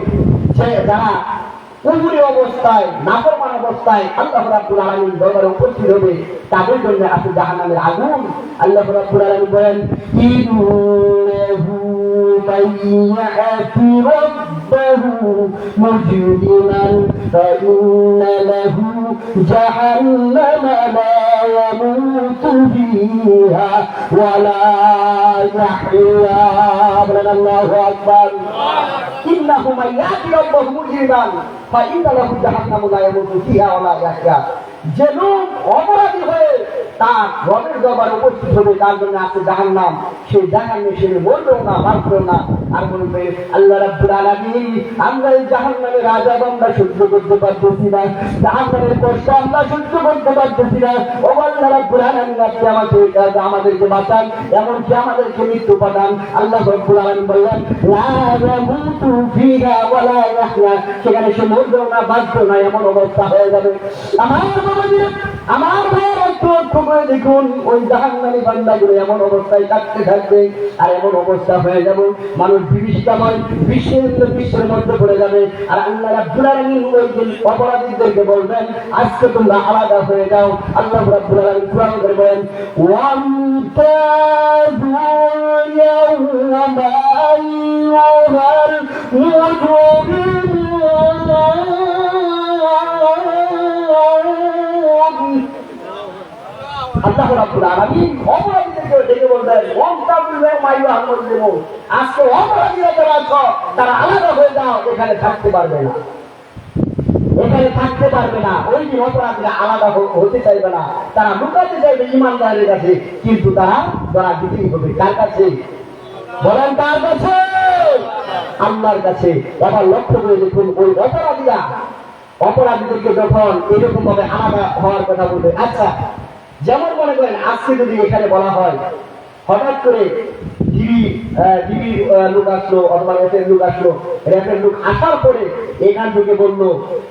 যে যারা কুফরি অবস্থায়, নাফরমান অবস্থায় আল্লাহ রাব্বুল আলামিন দরবারে উপস্থিত হবে, তাদের জন্য আছে জাহান্নামের আগুন। আল্লাহ রাব্বুল আলামিন বলেন ইন্নাহু মাইয়াতি রাব্বাহু মুজরিমান ফাইন্না লাহু জাহান্নামা লা ইয়ামুতু ফিহা ওয়া লা ইয়াহইয়া। বলেন আল্লাহু আকবার। ইন্নাহু মাইয়াতি রাব্বাহু মুজরিমান ফাইন্না লাহু জাহান্নামা লা ইয়ামুতু ফিহা ওয়া লা ইয়াহইয়া। যে লোক অপরাধী হয়ে তার রবের দরবারে উপস্থিত হবে, তার জন্য আছে জাহান্নাম। সেই জাহান্নামে সে মরবেও না, বাঁচবেও না। আর বলবে আল্লাহ রাব্বুল আলামিন, আমরা এই জাহান্নামের আযাব আমরা সহ্য করতে পারতেছি না, জাহান্নামের কষ্ট আমরা সহ্য করতে পারতেছি না। ও আল্লাহ রাব্বুল আলামিন, আপনি আমাদেরকে বাঁচান, এমনকি আমাদেরকে মৃত্যু পাঠান। আল্লাহ রাব্বুল আলামিন বললেন লা ইয়ামুতু ফিহা ওয়া লা ইয়াহইয়া। সেখানে সে মরবেও না, বাঁচবেও না, এমন অবস্থা হয়ে যাবে। আমার ভাইয়ের একটু করে দেখুন, ওই জাহান্নামী বান্দাগুলো এমন অবস্থায় কাটতে থাকবে, আর এমন অবস্থা হয়ে যাবে মানুষ বিভীষিকাময় বিশ্বের মধ্যে পড়ে যাবে। আর আল্লাহ রাব্বুল আলামিন ওই দিন অপরাধীদেরকে বলবেন আজকে তোমরা আলাদা হয়ে যাও। আল্লাহ রাব্বুল আলামিন কুরআন করে বলেন ওয়ামতাযু ইয়াওমা আইয়ুহাল মুজরিমুন। আল্লাহ রাব্বুল আলামিন অপরাধীদেরকে ডেকে বলবেন ওয়ামতাযু ইয়াওমা আইয়ুহাল মুজরিমুন, আজকে অপরাধীরা যারা আছো তারা আলাদা হয়ে যাও, এখানে থাকতে পারবে না, এখানে থাকতে পারবে না। ওই দিন অপরাধীরা আলাদা হতে চাইবে না, তারা লুকাতে চাইবে ইমানদারের কাছে, কিন্তু তারা ধরা দিতেই হবে। কার কাছে? বলেন কার কাছে? আল্লাহর কাছে। এবার লক্ষ্য করে দেখুন, ওই অপরাধীদেরকে যখন এরকম ভাবে আলাদা হওয়ার কথা বলবে, আচ্ছা যেমন মনে করেন আজকে যদি এখানে বলা হয় হঠাৎ করে ডিবির লোক আসলো অথবা র্যাপের লোক আসলো, র্যাপের লোক আসার পরে এখান থেকে বললো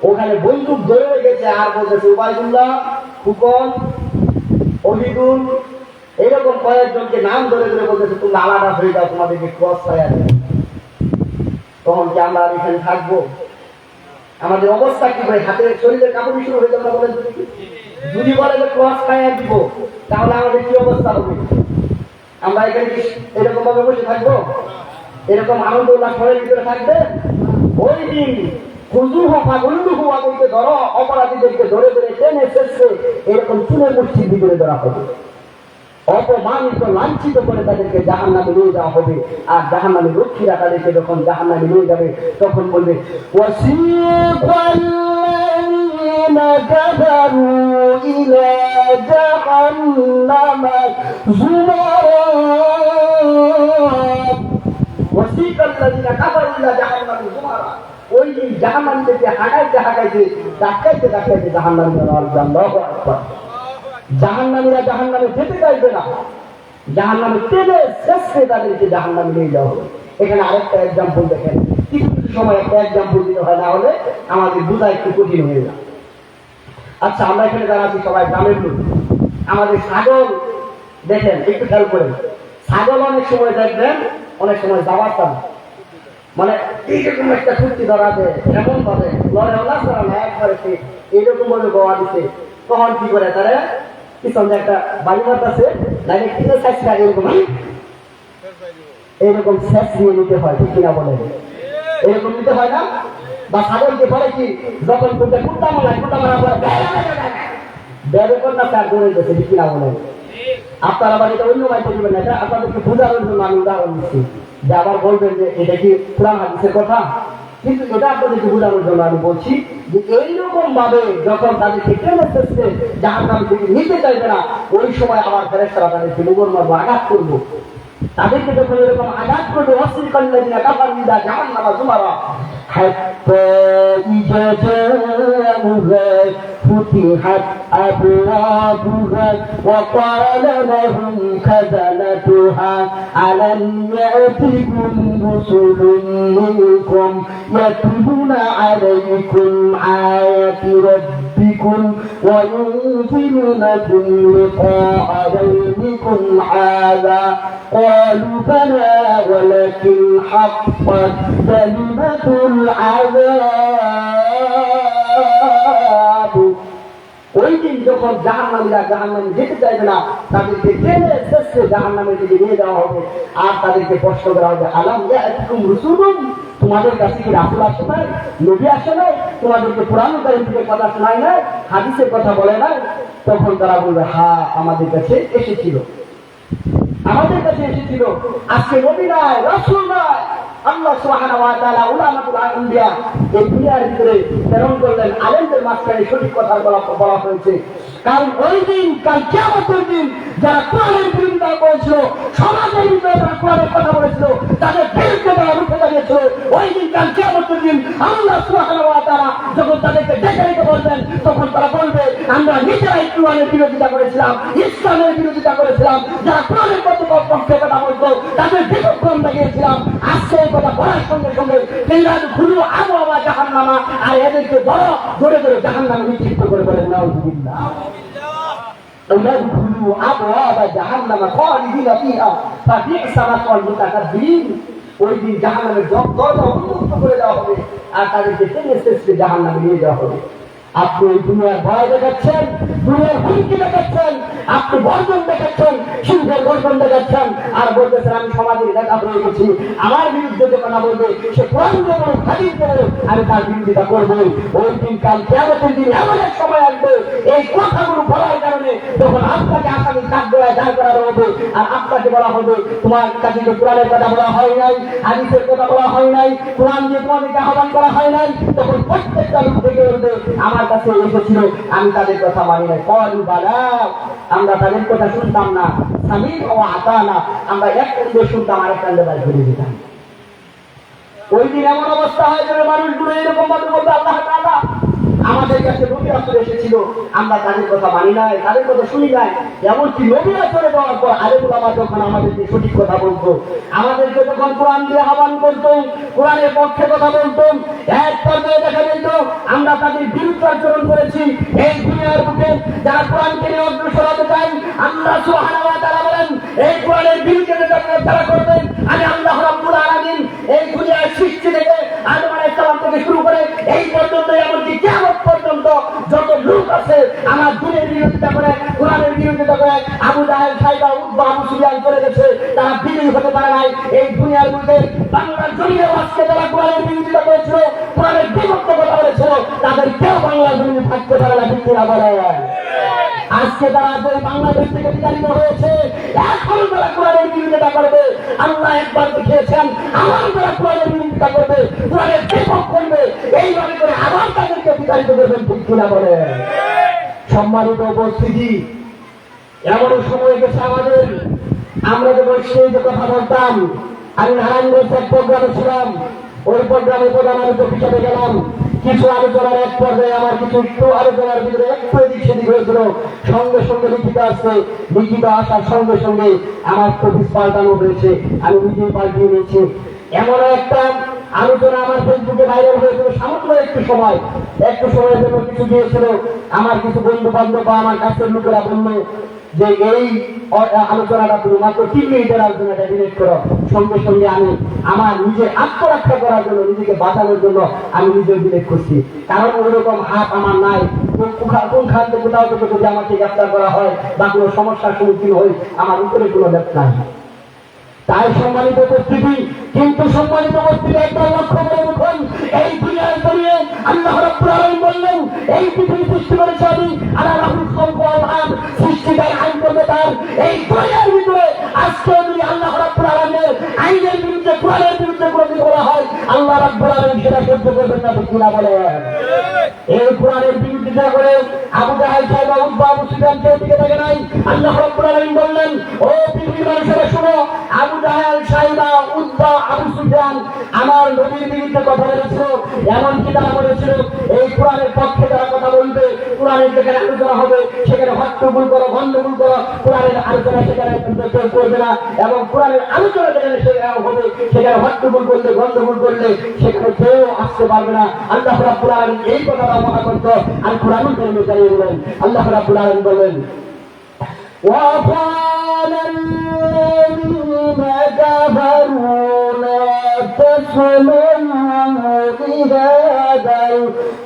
ওখানে বন্দুক ধরে রেখেছে আর বলতেছে উবাইদুল্লাহ, ফুকন, অহিদুল, এরকম কয়েকজনকে নাম ধরে ধরে বলতেছে তোমরা আলাদা হয়ে যাও, তোমাদেরকে ক্রস ফায়ার। তখন কি আমরা এখানে থাকবো? আমাদের অবস্থা কি করে? হাতের শরীরের কাপড় শুরু হয়ে যাবে বলেন। যদি বলে যে ক্রস ফায়ার দিব, তাহলে আমাদের কি অবস্থা হবে? আমরা এখানে এরকম ভাবে বসে থাকবো? এরকম আনন্দ উল্লাস ঘরের ভিতরে থাকবে? ওই দিন ধরো, অপরাধীদেরকে ধরে ধরে টেনে শেষে এরকম চুলের মুষ্টির ভিতরে ধরা হবে, অপমানিত লাঞ্ছিত করে তাদেরকে জাহান্নামে নিয়ে যাওয়া হবে। আর জাহান্নামে রক্ষীরা তাদেরকে যখন জাহান্নামে নিয়ে যাবে তখন বলবে ওই দিন জাহান্নামীদেরকে হাঁটাইতে ডাকাইতে জাহান্নামে জাহান্নামীরা জাহান্নামে যেতে চাইবে না, জাহান্নামে টেনে শেষে তাদেরকে জাহান্নামে নিয়ে যাওয়া হবে। এখানে আরেকটা এক্সাম্পল দেখেন, কিছু কিছু সময় একটা এক্সাম্পল দিতে হয়, না হলে আমাদের বোঝা একটু কঠিন হয়ে যায়। আচ্ছা, আমরা এখানে যারা আছি সবাই গ্রামের লোক, আমাদের ছাগল দেখেন, একটু খেয়াল করেন, ছাগল অনেক সময় দেখবেন অনেক সময় যাওয়ার চান, মানে এইরকম একটা ফুর্তি ধরাতে এমন ভাবে লড়ে ওলা না একবারে এইরকম ভাবে গোয়া দিতে, তখন কি করে তারা পিছনে একটা বাড়ি মাঠ আছে, এরকম শেষ নিয়ে নিতে হয়, ঠিক কিনা বলেন? এরকম নিতে হয় না? বা ছাগলকে পরে কি যখন কুত্তা মারার পরে বেরোকর না তার দৌড়ে গেছে, ঠিক কিনা বলেন? আপনারা আবার এটা অন্য মাইতে দিবেন না, এটা আপনাদেরকে বোঝানোর জন্য আমি উদাহরণ দিচ্ছি, যে আবার বলবেন যে এটা কি পুরাণ হাদিসের কথা, কিন্তু এটা আপনাদেরকে বোঝানোর জন্য আমি বলছি যে এইরকম ভাবে যখন তাদেরকে টেনে শেষে জাহান্নাম থেকে নিতে চাইবে না, ওই সময় আমার ফেরেশতারা তাদেরকে মুগর মারবো, আঘাত করবো। তাদেরকে যখন এরকম আঘাত করবে ওয়াসিকাল্লাযিনা কাফারু ইলা জাহান্নামা যুমারা হাত্তা ইযা জাআহুহা ফুতিহাত আবওয়াবুহা ওয়া ক্বালা লাহুম খাযানাতুহা আলাম ইয়াতিকুম রুসুলুম মিনকুম ইয়াতলুনা আলাইকুম আয়াতি রাব্বিকুম ওয়া ينذرونكم لقاء يومكم هذا قالوا بلى ولكن حقت كلمة العذاب। ওই দিন যখন জাহান্নামীরা জাহান্নামে যেতে চাইবে না, তাদেরকে টেনে শেষে জাহান্নামের দিকে নিয়ে যাওয়া হবে আর তাদেরকে প্রশ্ন করা হবে আলাম ইয়াতিকুম রুসুলুন, তোমাদের কাছে কি রাসূল আসে নাই, নবী আসে নাই, তোমাদেরকে কোরআন কারীম থেকে কথা শোনায় নাই, হাদিসের কথা বলে নাই? তখন তারা বলবে হ্যাঁ আমাদের কাছে এসেছিল, আমাদের কাছে এসেছিল। আজকে নবী নাই, রাসূল নাই, আল্লাহ সুবহানাহু ওয়া তাআলা উলামাতুল আম্বিয়া এই দুনিয়ার ভিতরে প্রেরণ করলেন, আলেমদের মাঝখানে সঠিক কথা বলা হয়েছে। কারণ ওই দিন, কাল কিয়ামতের দিন, যারা কোরআনের বিরোধিতা করেছিল, সমাজের ভিতরে যারা কোরআনের কথা বলেছিল, তাদের বিরুদ্ধে তারা রুখে দাঁড়িয়েছিল, ওই দিন কাল কিয়ামতের দিন আল্লাহ সুবহানাহু ওয়া তাআলা যখন তাদেরকে ডেকে নিতে বলবেন, তখন তারা বলবে আমরা নিজেরাই কোরআনের বিরোধিতা করেছিলাম, ইসলামের বিরোধিতা করেছিলাম, যারা কোরআনের পক্ষে কথা বলতো তাদের বিপক্ষে আমরা গিয়েছিলাম। আজকে এই কথা বলার সঙ্গে সঙ্গে ঘুরু আবহাওয়া জাহান্নামা, আর এদেরকে বড় ধরে ধরে জাহান্নামে নিক্ষিপ্ত করে বলেন নাউযুবিল্লাহ। ঘুরু আবহাওয়া জাহান্নামা খালিদিনা ফিহা ফাবি'সা মাসওয়াল মুতাকাব্বিরিন। ওই দিন জাহান্নামের দরজা উন্মুক্ত করে দেওয়া হবে আর তাদেরকে টেনে শেষে জাহান্নামে নিয়ে যাওয়া হবে। আপনি দুনিয়ার ভয় দেখাচ্ছেন, দুনিয়ার হুমকি দেখাচ্ছেন, আপনি বর্জন দেখাচ্ছেন, সিংহের গর্জন দেখাচ্ছেন, আর বলতেছেন আমি সমাজের নেতা হয়ে গেছি, আমার বিরুদ্ধে যে কথা বলবে সে কোরআন দেবো, হাদিস দেবো, আমি তার বিরোধিতা করবো। ওই দিন কাল কিয়ামতের দিন এমন এক সময় আসবে, এই কথাগুলো বলার কারণে যখন আপনাকে আসামি কাঠগড়ায় দাঁড় করানো হবে আর আপনাকে বলা হবে তোমার কাছে যে কোরআনের কথা বলা হয় নাই, হাদিসের কথা বলা হয় নাই, কোরআন দিয়ে তোমাদেরকে আহ্বান করা হয় নাই, তখন প্রত্যেকটা লোক থেকে বলবে আমার কাছে এসেছিল, আমি তাদের কথা মানি নাই। ক্বালু বালা, আমরা তাদের কথা শুনতাম না, সামি'না ওয়া আতা'না, আমরা এক কান দিয়ে শুনতাম আরেক কান দিয়ে বাইর করে দিতাম। ওই দিন এমন অবস্থা হয় যে মানুষগুলো এরকম ভাবে বলতে, আল্লাহ তাআলা আমাদের কাছে নবী রাসূল এসেছিল, আমরা তাদের কথা মানি নাই, তাদের কথা শুনি নাই। এমনকি নবীরা চলে যাওয়ার পর আলেম ওলামা যখন আমাদেরকে সঠিক কথা বলতো, আমাদেরকে যখন কোরআন দিয়ে আহ্বান করতো, কোরআনের পক্ষে কথা বলতো, এক পর্যায়ে দেখা যেত আমরা তাদের বিরুদ্ধে আচরণ করেছি। এই দুনিয়ার বুকে যারা কোরআনকে নিয়ে অগ্রসর হতে চান, আল্লাহ সুবহানাহু ওয়া তাআলা বলেন এই কোরআনের বিরুদ্ধে যারা করবেন, আমি আল্লাহ রাব্বুল আলামিন এই দুনিয়ার সৃষ্টি থেকে আদম আলাইহিস সালাম থেকে শুরু করে এই পর্যন্ত, এমনকি কিয়ামত পর্যন্ত যত লোক আছে আমার দ্বীনের বিরোধিতা করে, কোরআনের বিরোধিতা করে, আবু জাহেল, সাইবা, উতবা, আবু সুফিয়ান করে গেছে, তারা বিজয়ী হতে পারে নাই। এই দুনিয়ার মধ্যে বাংলার জমিনে আজকে যারা কোরআনের বিরোধিতা করেছিল, কোরআনের বিপক্ষে কথা বলেছিল, তাদের কেউ বাংলার জমিনে থাকতে পারে না, ঠিক কিনা বলে? আজকে তারা বাংলাদেশ থেকে বিতাড়িত হয়েছে, এখন তারা কোরআনের বিরোধিতা করবে। আল্লাহ একবার দেখিয়েছেন, আমার তারা কোরআনের বিরোধিতা করবে, কোরআনের বিপক্ষ করবে, এইভাবে করে আবার তাদেরকে বিতাড়িত করবেন, ঠিক কিনা বলে? সম্মানিত উপস্থিতি, এমন সময় গেছে আমাদের, আমরা যখন স্টেজে কথা বলতাম, আমি নারায়ণগঞ্জ এক প্রোগ্রামে ছিলাম, ওই প্রোগ্রামে প্রধান আলোচক হিসেবে গেলাম। কিছু আলোচনার এক পর্যায়ে আমার কিছু একটু আলোচনার ভিতরে একটু এদিক সেদিক হয়েছিল, সঙ্গে সঙ্গে লিখিত আসছে, লিখিত আসার সঙ্গে সঙ্গে আমার প্রফিস পাল্টানো হয়েছে, আমি নিজেই পাল্টিয়ে নিয়েছি। এমন একটা আলোচনা আমার ফেসবুকে ভাইরাল হয়েছিল, সামান্য একটু সময়ের জন্য কিছু দিয়েছিল। আমার কিছু বন্ধু বান্ধব বা আমার কাছের লোকেরা বললো যে এই আলোচনাটা তুমি মাত্র 3 মিনিটের আলোচনাটা ডিলিট করো। সঙ্গে সঙ্গে আমি আমার নিজের আত্মরক্ষা করার জন্য, নিজেকে বাঁচানোর জন্য আমি নিজেও ডিলিট করছি। কারণ ওইরকম হাত আমার নাই, কোন খান থেকে কোথাও থেকে যদি আমাকে গ্রেফতার করা হয় বা কোনো সমস্যার সম্মুখীন হই, আমার উপরে কোনো লেপ নাই। তাই সম্মানিত উপস্থিতি, কিন্তু সম্মানিত উপস্থিতি একটা লক্ষ্য করে দেখুন, এই দুনিয়ার জমিনে আল্লাহ রাব্বুল আলামিন বললেন এই পৃথিবী সৃষ্টি করেছে আমি, আলা লাহুল খালকু ওয়াল আমর, সৃষ্টিকার আইন করবে তার। এই দুনিয়ার ভিতরে আজকে যদি আল্লাহ রাব্বুল আলামিনের আইনের বিরুদ্ধে, কোরআনের বিরুদ্ধে কোনো কিছু বলা হয়, আল্লাহ রাব্বুল আলামিন সেটা সহ্য করবেন না, ঠিক না বলে? এই কোরআনের বিরুদ্ধে করে আবু জাহেল, সাইবা, উতবা, আবু সুফিয়ান কেউ দিকে থাকে নাই। আল্লাহ রাব্বুল আলামিন বললেন, ও পৃথিবীর মানুষেরা শুনো, আবু জাহেল, সাইবা, উতবা, আবু সুফিয়ান আমার নবীর বিরুদ্ধে কথা বলেছিল, এমনকি তারা বলেছিল এই কোরআনের পক্ষে যারা কথা বলবে, কোরআনের যেখানে আলোচনা হবে সেখানে হট্টগোল করো, গন্ডগোল করো, কোরআনের আলোচনা সেখানে কেউ করবে না, এবং কোরআনের আলোচনা যেখানে হবে সেখানে হট্টগোল করলে, গন্ডগোল করলে সেখানে কেউ আসতে পারবে না। আল্লাহ রাব্বুল আলামিন এই কথাটা মনে করতো, আর কোরআনুল কারীমে জানিয়ে দিলেন। আল্লাহ রাব্বুল আলামিন বলেন, وقال الذين كفروا لا تسمعوا لهذا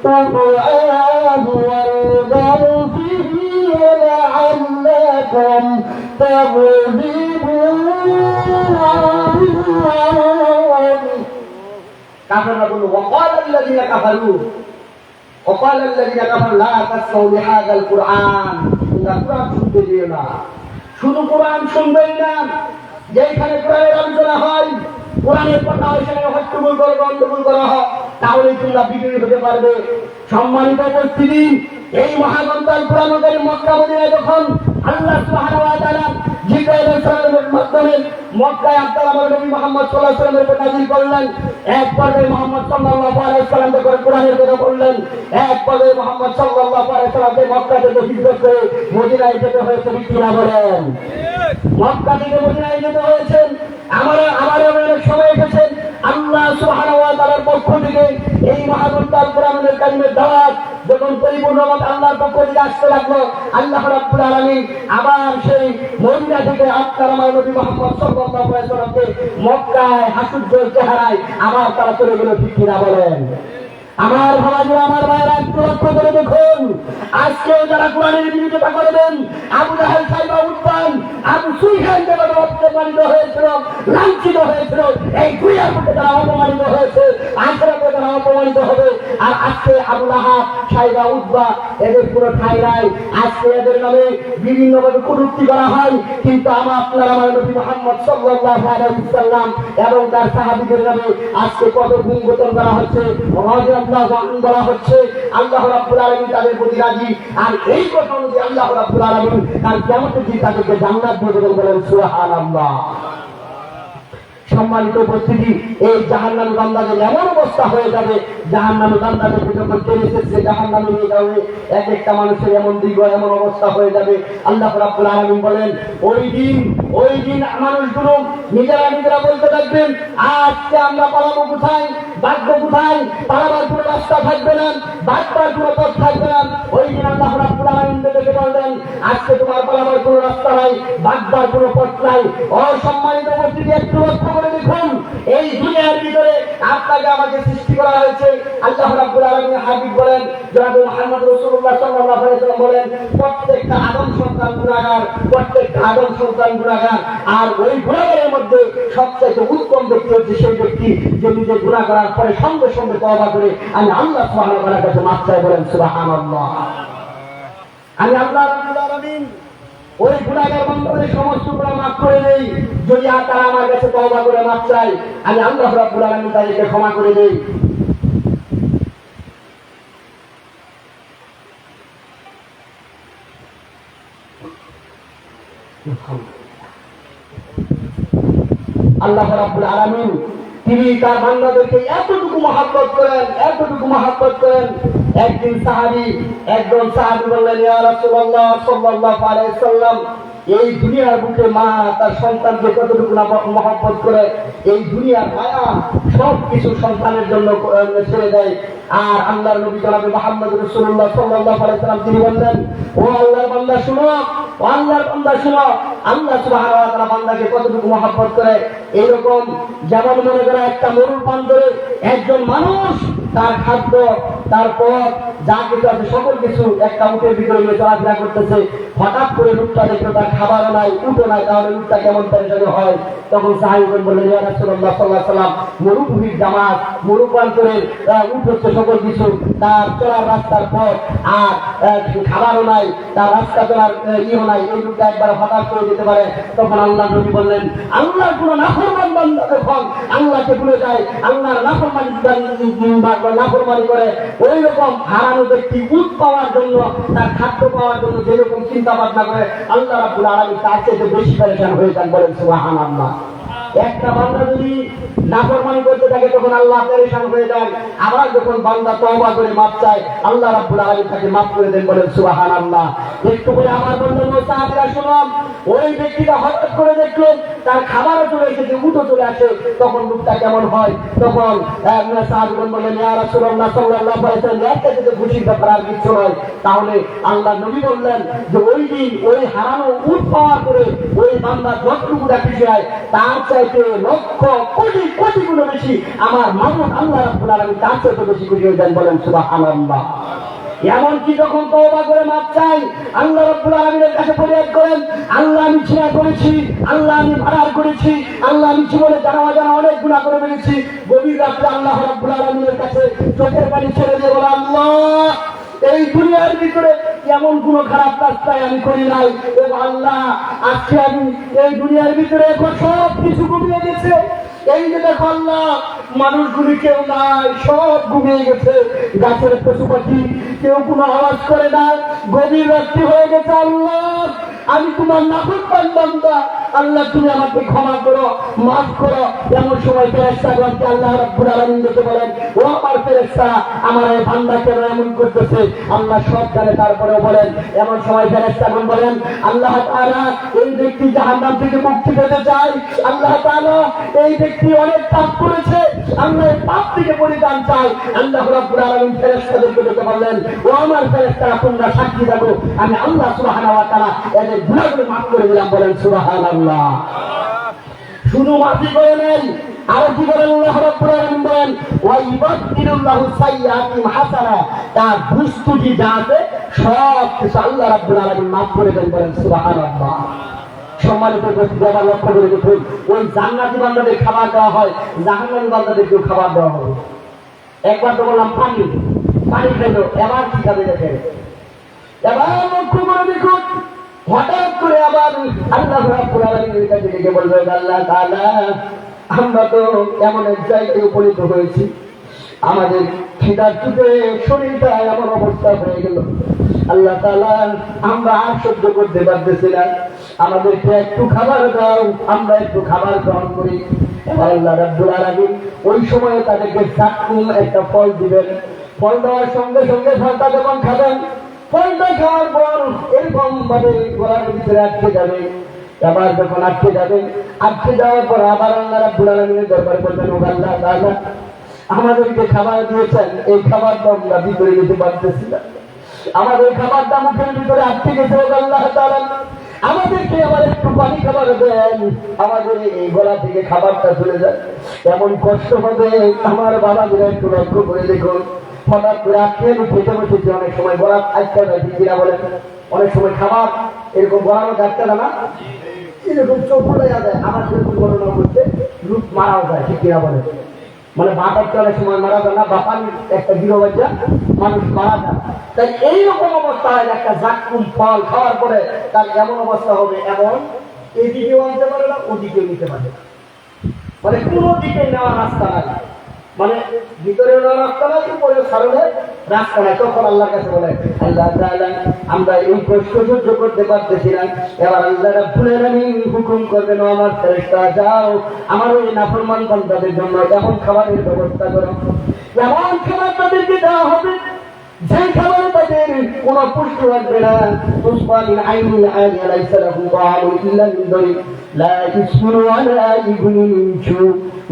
القرآن والغوا فيه لعلكم تغلبون। কাফেররা বলল, وقال الذين كفروا لا تسمعوا لهذا القرآن, কোরআন শুনতে দিও না। শুধু কোরআন শুনবেই না, যেখানে কোরআনের আলোচনা হয়, কোরআনের কথা হয়, সেখানে হট্টগোল করো, গন্ডগোল করা হয়, তাহলে তোমরা বিজয়ী হতে পারবে। সম্মানিত উপস্থিতি, এই মহাগ্রন্থ কোরআনুল কারীম মক্কা মদিনায় যখন আল্লাহ সুবহানাহু ওয়া তাআলা জিবরাইল আলাইহিস সালামের মাধ্যমে মক্কায় আল্লাহ নবী মুহাম্মদ সাল্লাল্লাহু আলাইহি ওয়াসাল্লামের উপর নাযিল করলেন, এক পর্যায়ে মুহাম্মদ সাল্লাল্লাহু আলাইহি ওয়াসাল্লাম যখন কোরআনের কথা বললেন, এক পর্যায়ে মুহাম্মদ সাল্লাল্লাহু আলাইহি ওয়াসাল্লামকে মক্কা থেকে হিজরত করে মদিনায় যেতে হয়েছে, ঠিক কিনা বলেন? মক্কা থেকে মদিনায় যেতে হয়েছে। আমার অনেক সময় এসেছেন, আল্লাহ সুবহানাহু ওয়া তাআলার পক্ষ থেকে এই মহাগ্রন্থ কোরআনুল কারীমের দাওয়াত যখন পরিপূর্ণভাবে আল্লাহর পক্ষ থেকে আসতে লাগলো, আল্লাহ রাব্বুল আলামিন আবার সেই মদিনা থেকে আমার নবী মুহাম্মদ সাল্লাল্লাহু আলাইহি ওয়াসাল্লামকে মক্কায় হাস্যোজ্জ্বল চেহারায় আবার তারা চলে গেল, ঠিক কিনা বলেন? আমার ভাইরা, আমার ভাইরা, একটু লক্ষ্য করে দেখুন, আজকে যারা কোরআনের বিরোধিতা করবেন, আবু জাহেল, সাইবা, উতবা, আবু সুফিয়ান যারা অপমানিত হয়েছিল, লাঞ্ছিত হয়েছিল, এই দুনিয়ার মধ্যে যারা অপমানিত হয়েছে, আখিরাতে যারা অপমানিত হবে। আর আজকে আবু লাহাব, সাইবা, উতবা এদের কোনো ঠাঁই নাই। আজকে এদের নামে বিভিন্নভাবে কটূক্তি করা হয়, কিন্তু আমার নবী মুহাম্মদ সাল্লাল্লাহু আলাইহি ওয়াসাল্লাম এবং তার সাহাবীদের নামে আজকে কত গুণগতন করা হচ্ছে, বলা হচ্ছে। আল্লাহ রাব্বুল আলামিন তাদের প্রতি রাজি, আর এই কথা অনুযায়ী আল্লাহ রাব্বুল আলামিন তার কিয়ামতের দিন তাদেরকে জান্নাত দিয়ে দেবেন, বলেন সুবহানাল্লাহ। সম্মানিত উপস্থিতি, এই জাহান্নামী বান্দাদের এমন অবস্থা হয়ে যাবে, জাহান্নামী বান্দাদের যখন টেনে এসেছে জাহান্নামে নিয়ে যাবে, এক একটা মানুষের এমন দীর্ঘ এমন অবস্থা হয়ে যাবে। আল্লাহ রাব্বুল আলামিন বলেন, ওই দিন মানুষগুলো নিজেরা বলতে থাকবেন, আজকে আমরা পালাবো কোথায়, ভাগ্য কোথায়, পালাবার কোনো রাস্তা থাকবে না, বাঁচবার কোনো পথ থাকবে না। ওই দিন আল্লাহ রাব্বুল আলামিন দেখে বলবেন, আজকে তোমার পালাবার কোনো রাস্তা নাই, বাঁচবার কোনো পথ নাই। অসম্মানিত উপস্থিতি, একটু লক্ষ্য করে দেখুন, এই দুনিয়ার ভিতরে আপনাকে আমাকে সৃষ্টি করা হয়েছে। আল্লাহ রাব্বুল আলামিন হাবিব বলেন, জনাব মুহাম্মদ রাসূলুল্লাহ সাল্লাল্লাহু আলাইহি ওয়াসাল্লাম বলেন, প্রত্যেকটা আদম সন্তান গুনাহগার, প্রত্যেকটা আদম সন্তান গুনাহগার। আর ওই গুনাহগারের মধ্যে সবচেয়ে উত্তম ব্যক্তি হচ্ছে সেই ব্যক্তি যে নিজে গুনাহ করার পরে সঙ্গে সঙ্গে তওবা করে আমি আল্লাহ সুবহানাহু ওয়া তাআলার কাছে মাফ চাই। বলেন সুবহানাল্লাহ। আমি আল্লাহ রাব্বুল আলামিন ওই গুনাহগার বান্দাদের সমস্ত গুনাহ মাফ করে দেই যদি তারা আমার কাছে তওবা করে মাফ চায়। আমি আল্লাহ রাব্বুল আলামিন তাদেরকে ক্ষমা করে দেই। আল্লাহ রাব্বুল আলামিন তিনি তার বান্দাদেরকে এতটুকু মহব্বত করেন। একজন সাহাবী বললেন, ইয়া রাসূলুল্লাহ সাল্লাল্লাহু আলাইহি সাল্লাম, এই দুনিয়ার বুকে মা তার সন্তানকে কতটুকু মহব্বত করে, এই দুনিয়ার মায়া সবকিছু সন্তানের জন্য ছেড়ে দেয়। আর আল্লাহর নবী জনাবে মুহাম্মদ রাসূলুল্লাহ সাল্লাল্লাহু আলাইহি সাল্লাম তিনি বললেন, ও আল্লাহর বান্দা শুনো, আল্লাহ সুবহানাহু ওয়া তাআলা বান্দাকে কতটুকু মহব্বত করে। এইরকম যেমন মনে করে একটা মরুর প্রান্তরে একজন মানুষ তার খাদ্য, তার পথ, যা কিছু আছে সকল কিছু একটা উটের ভিতরে নিয়ে চলাফেরা করতেছে। হঠাৎ করে লোকটা দেখলো তার খাবারও নাই, উটও নাই, তাহলে লোকটা কেমন পরিচালিত হয়? তখন সাহাবীগণ বললেন, ইয়া রাসূলুল্লাহ সাল্লাল্লাহু আলাইহি সাল্লাম, মরুভূমির জামাত, মরু প্রান্তরের উট হচ্ছে সকল কিছু, তার চলার রাস্তার পথ, আর খাবারও নাই, তার রাস্তা চলার ইয়েও নাই, এই লোকটা একবার হঠাৎ করে যেতে পারে। তখন আল্লাহ নবী বললেন, আল্লাহর কোন নাফরমান বান্দা যখন আল্লাহকে ভুলে যায়, আল্লাহর নাফরমানি করে, ওই রকম হারানো ব্যক্তি উট পাওয়ার জন্য, তার খাদ্য পাওয়ার জন্য যেরকম চিন্তা ভাবনা করে, আল্লাহ রাব্বুল আলামিন তার চেয়ে বেশি পরেশান হয়ে যান। বলেন সুবহানাল্লাহ। একটা বান্দা যদি নাফরমানি করতে থাকে তখন আল্লাহ পরেশান হয়ে যান, আবার যখন বান্দা তওবা করে মাফ চায় আল্লাহ রাব্বুল আলামিন তাকে মাফ করে দেন। বলেন সুবহানাল্লাহ। একটু করে আমার বন্ধু সাহাবীরা শুনুন, ওই ব্যক্তিটা হঠাৎ করে দেখলো তার খাবারও চলে এসেছে, উটও চলে আসে, তখন লোকটা কেমন হয়? তখন সাহাবীগণ বললেন, ইয়া রাসূলুল্লাহ সাল্লাল্লাহু আলাইহি ওয়াসাল্লাম, একটা যদি খুশির ব্যাপার আর কিছু নয়। তাহলে আল্লাহ নবী বললেন যে ওই দিন ওই হারানো উট পাওয়ার পরে ওই বান্দা যতটুকু খুশি হয় তার চাইতে লক্ষ কোটি কোটি গুণ বেশি আমার মাবুদ আল্লাহ রাব্বুল আলামিন তার চাইতে বেশি খুশি হয়ে যান। বলেন সুবহানাল্লাহ। এমনকি যখন তওবা করে মাফ চাই আল্লাহ রাব্বুল আলামিনের কাছে ফরিয়াদ করেন, আল্লাহ আমি ছিনা করেছি, আল্লাহ আমি ভাড়ার করেছি, আল্লাহ আমি জীবনে জানা অজানা অনেক গুনাহ করে ফেলেছি, গভীর রাতে আল্লাহ রাব্বুল আলামিনের কাছে চোখের পানি ছেড়ে দিয়ে বলে, আল্লাহ এই দুনিয়ার ভিতরে এমন কোন খারাপ রাস্তায় আমি করি নাই, এবং আল্লাহ আজকে আমি এই দুনিয়ার ভিতরে এখন সব কিছু ঘুমিয়ে গেছে। এই যে দেখো আল্লাহ, মানুষগুলি কেউ নাই, সব ঘুমিয়ে গেছে, গাছের পশু পাখি কেউ কোনো আওয়াজ করে না, গভীর রাত্রি হয়ে গেছে। আল্লাহ আমি তোমার নাফরমান বান্দা, আল্লাহ তুমি আমাকে ক্ষমা করো, মাফ করো। এমন সময় ফেরেশতাগণকে আল্লাহ রাব্বুল আলামিন দেখে বলেন, ও আমার ফেরেশতারা, আমার এই বান্দা কেন এমন করতেছে? আল্লাহ সব জানে, তারপরেও বলেন। এমন সময় ফেরেশতাগণ বলেন, আল্লাহ তাআলা এই ব্যক্তি জাহান্নাম থেকে মুক্তি পেতে চায়, আল্লাহ তাআলা এই ব্যক্তি অনেক পাপ করেছে, আল্লাহ এই পাপ থেকে পরিত্রাণ চায়। আল্লাহ রাব্বুল আলামিন ফেরেশতাদেরকে দেখে বললেন, ও আমার ফেরেশতারা, তোমরা সাক্ষী থাকো, আমি আল্লাহ সুবহানাহু ওয়া তাআলা এদের গুনাহগুলো মাফ করে দিলাম। বলেন সুবহানাল্লাহ। শুধু মাফি করে নেন, আর কি বলেন আল্লাহ রাব্বুল আলামিন বলেন, ওয়া ইবাদদিলুল্লাহু সাইয়্যাতিহিম হাসানা, তার দুষ্টুটি যা আছে সব কিছু আল্লাহ রাব্বুল আলামিন মাফ করে দেন। বলেন সুবহানাল্লাহ। সম্মানিত উপস্থিতি, আবার লক্ষ্য করে দেখুন, ওই জান্নাতি বান্দাদের খাবার দেওয়া হয়, জাহান্নামী বান্দাদেরকেও খাবার দেওয়া হবে। একবার তো বললাম পানি খেলো, এবার কি খাবে দেখেন, এবার লক্ষ্য করে দেখুন, হঠাৎ করে আবার আল্লাহ রাব্বুল আলামিনের কাছে ডেকে বলবে, আল্লাহ তাআলা আমরা তো এমন এক জায়গায় উপনীত হয়েছি, আমাদের খিদার চুটে শরীরটা এমন অবস্থা হয়ে গেল, আল্লাহ তাআলা আমরা আর সহ্য করতে পারতেছি না, আমাদেরকে একটু খাবার দাও, আমরা একটু খাবার গ্রহণ করি। এবার আল্লাহ রাব্বুল আলামিন ওই সময়ে তাদেরকে জাক্কুম একটা ফল দিবেন। ফল দেওয়ার সঙ্গে সঙ্গে ফলটা যখন খাবেন, ফলটা খাওয়ার পর এরকম ভাবে গলার ভিতরে আটকে যাবে। আবার যখন আটকে যাবে, আটকে যাওয়ার পর আবার আল্লাহ রাব্বুল আলামিনের দরবারে বলবেন, ও আল্লাহ তাআলা আমাদেরকে খাবার দিয়েছেন, এই খাবারটা আমরা ভিতরে নিতে পারতেছি না, আমাদের খাবারটা মুখের ভিতরে আটকে গেছে। ও আল্লাহ তাআলা আমাদেরকে আবার একটু পানি খাবার দেন, আমাদের এই গলা থেকে খাবারটা চলে যায়। এমন কষ্ট হবে আমার বাবাদের একটু লক্ষ্য করে দেখুন। হঠাৎ করে আটকে আমি খেতে বসেছি, অনেক সময় গলা আটকে যায়, ঠিক কিনা বলেন? অনেক সময় খাবার এরকম গলানো আটকে না, এরকম চোখ ফুলে যায়। আমার যেরকম ঘটনা করছে রূপ মারাও যায়, ঠিক কিনা বলেন? মানে ভাত আটকে অনেক সময় মারা যায় না, বা পানির একটা গিরো বাচ্চা মানুষ মারা যায়। তাই এইরকম অবস্থা হয়, একটা জাক্কুম ফল খাওয়ার পরে তার এমন অবস্থা হবে, এমন এদিকেও আনতে পারে না, ওদিকেও নিতে পারে না, মানে কোনো দিকে নেওয়ার রাস্তা নাই, মানে ভিতরে নেওয়ার রাস্তা নাই, উপরে ছাড়লে রাস্তা নাই। তখন আল্লাহর কাছে বলে, আল্লাহ তাআলা আমরা এই কষ্ট সহ্য করতে পারতেছি না। এবার আল্লাহ রাব্বুল আলামিন হুকুম করবেন, ও আমার ফেরেশতা যাও আমার ওই নাফরমান বান্দাদের জন্য এমন খাবারের ব্যবস্থা করো, এমন খাবার তাদেরকে দেওয়া হবে যে খাবারে তাদের কোন পুষ্টি আসবে না। তুসফা মিন আইনিন আনিয়া লাইসা লাহু তাআমুন ইল্লা মিন দারিক লা ইসমিনু আলা ইবনিন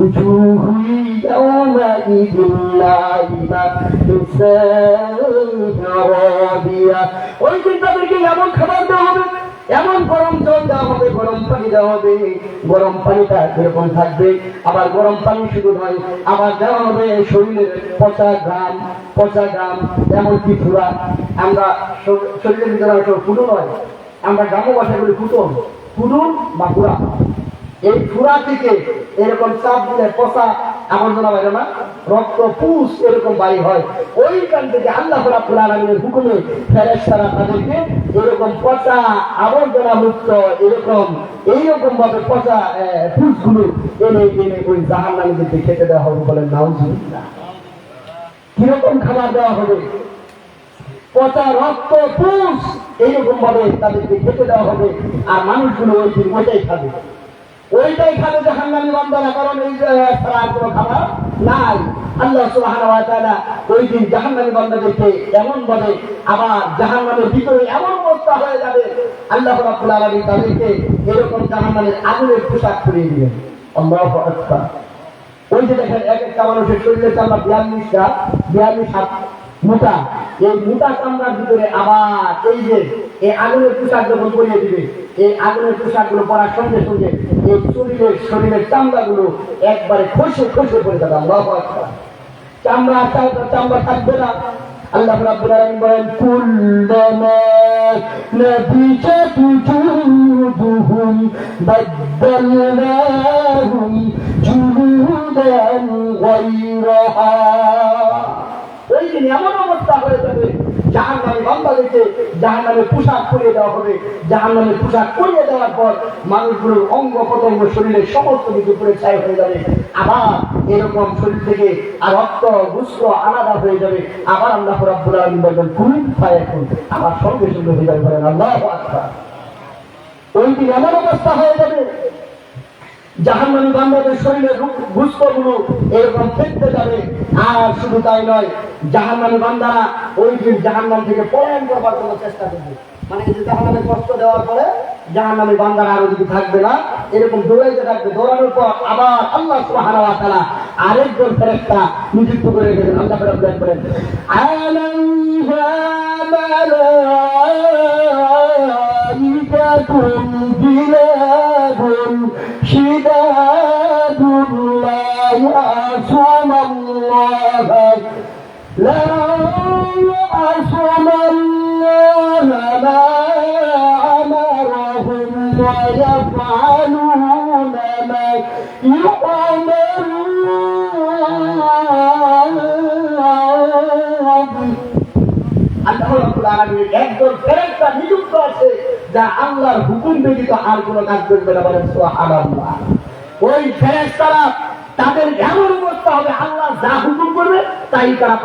উজুহু ইয়াওমাইদিন নাইমা তুসারাবিয়া। ওই দিন তাদেরকে এমন খাবার দেওয়া হবে, এমন গরম জল দেওয়া হবে, গরম পানি দেওয়া হবে। গরম পানিটা এরকম থাকবে, আবার গরম পানি শুধু নয়, আবার দেওয়া হবে শরীরের পচা গ্রাম এমনকি ফুরা। আমরা শরীরের ভিতরে ফুটো নয়, আমরা গ্রাম্য ভাষায় বলি ফুটন বা ফুরা। এই ফুরা থেকে এরকম চাপ দিলে পচা আবর্জনা বাইরে না, রক্ত পুষ এরকম বাড়ি হয়। ওইখান থেকে আল্লাহ রাব্বুল আলামিনের হুকুমে ফেরেশতারা তাদেরকে এরকম পচা আবর্জনা মুক্ত এইরকম ভাবে পচা পুষগুলো এনে ওই জাহান্নামীদেরকে খেতে দেওয়া হবে। বলেন নাউজুবিল্লাহ। কিরকম খাবার দেওয়া হবে? পচা রক্ত পুষ এইরকম ভাবে তাদেরকে খেতে দেওয়া হবে। আর মানুষগুলো ওই দিন ওইটাই খাবে জাহান্নামী বান্দারা, কারণ এই ছাড়া কোনো খাবার নাই। আল্লাহ সুবহানাহু ওয়া তাআলা ওই দিন জাহান্নামী বান্দাদেরকে এমন ভাবে আবার জাহান্নামের ভিতরে এমন অবস্থা হয়ে যাবে, আল্লাহ রাব্বুল আলামিন তাদেরকে এরকম জাহান্নামের আগুনের পোশাক পরিয়ে দিবেন। আল্লাহু আকবার। ওই যে দেখেন এক একটা মানুষের শরীরে চামড়া 42 হাত মোটা, এই মোটা চামড়ার ভিতরে আবার এই যে এই আগুনের পোশাক যখন পরিয়ে দিবে, এই আগুনের পোশাক গুলো পরার সঙ্গে সঙ্গে এই শরীরের চামড়া গুলো একবারে খসে পড়ে যাবে। আল্লাহু আকবার। চামড়া থাকবে না। আল্লাহ রাব্বুল আলামিন বলেন, কুল্লামা নাফিজাত জুলুদুহুম বাদদালনাহুম জুলুদান গায়রাহা। ওই দিন এমন অবস্থা হয়ে যাবে, জাহান্নামী বান্দাদেরকে জাহান্নামের পোশাক পরিয়ে দেওয়া হবে। জাহান্নামের পোশাক পরিয়ে দেওয়ার পর মানুষগুলোর অঙ্গ প্রত্যঙ্গ শরীরের সমস্ত কিছু পুরো ছাই হয়ে যাবে। আবার এরকম শরীর থেকে আর রক্ত গুস্ত আলাদা হয়ে যাবে। আবার আল্লাহ রাব্বুল আলামিন বলেন, কুন ফায়াকুন, আবার সঙ্গে সঙ্গে হয়ে যাবে। বলেন আল্লাহু আকবার। ওই দিন এমন অবস্থা হয়ে যাবে, জাহান্নামী বান্দাদের শরীরের গুস্তগুলো এরকম ফেটতে যাবে। আর শুধু তাই নয়, জাহান্নামী বান্দারা ওই দিন জাহান্নাম থেকে পলায়ন করবার জন্য চেষ্টা করবে। মানে এই যে জাহান্নামে কষ্ট দেওয়ার পরে জাহান্নামী বান্দারা আরো যদি থাকবে না, এরকম দৌড়াইতে থাকবে। দৌড়ানোর পর আবার আল্লাহ সুবহানাহু ওয়া তাআলা আরেকজন ফেরেশতা নিযুক্ত করে রেখেছেন। আল্লাহ রাব্বুল বলেন, আলাইহা মালাইকাতুন বিলাদুন শিদাদুন লা ইয়াসুনাল্লাহ لا يعصون الله ما أمرهم ويفعلون ما يؤمرون। আল্লাহ রাব্বুল আলামিনের একজন ফেরেশতা নিযুক্ত আছে যা আল্লাহর হুকুম ব্যতীত আর কোনো কাজ করবে না। বলেন সুবহানাল্লাহ। ওই ফেরেশতারা তাদের এমন অবস্থা হবে আল্লাহ যা হুকুম করবে তাই তারা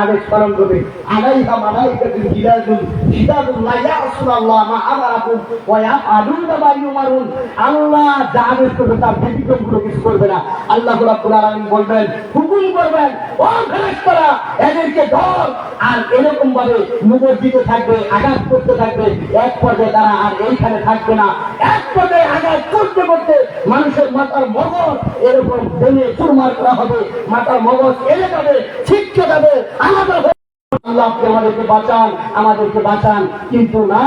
আদেশ পালন করবে। আলাইহা মালাইকাতুন গিলাজুন শিদাদুন লা ইয়াসুনাল্লাহ মা আমারাকুম ওয়া ইয়াফআলুনা মা ইউমারুন। আল্লাহ যা আদেশ করবে তার ব্যতিক্রম কোনো কিছু করবে না। আল্লাহ রাব্বুল আলামিন বলবেন, হুকুম করবেন, ও ফেরেশতারা এদেরকে ধর, আর এরকম ভাবে মুখর দিতে থাকবে, আঘাত করতে থাকবে। এক পর্যায়ে তারা আর এইখানে থাকবে না। এক পর্যায়ে আঘাত করতে করতে মানুষের মাথার মগজ এরকম ভেঙে চুরমার করা হবে, মাথার মগজ এলে যাবে, ছিটকে যাবে, আলাদা হবে। আল্লাহ আপনি আমাদেরকে বাঁচান, কিন্তু না,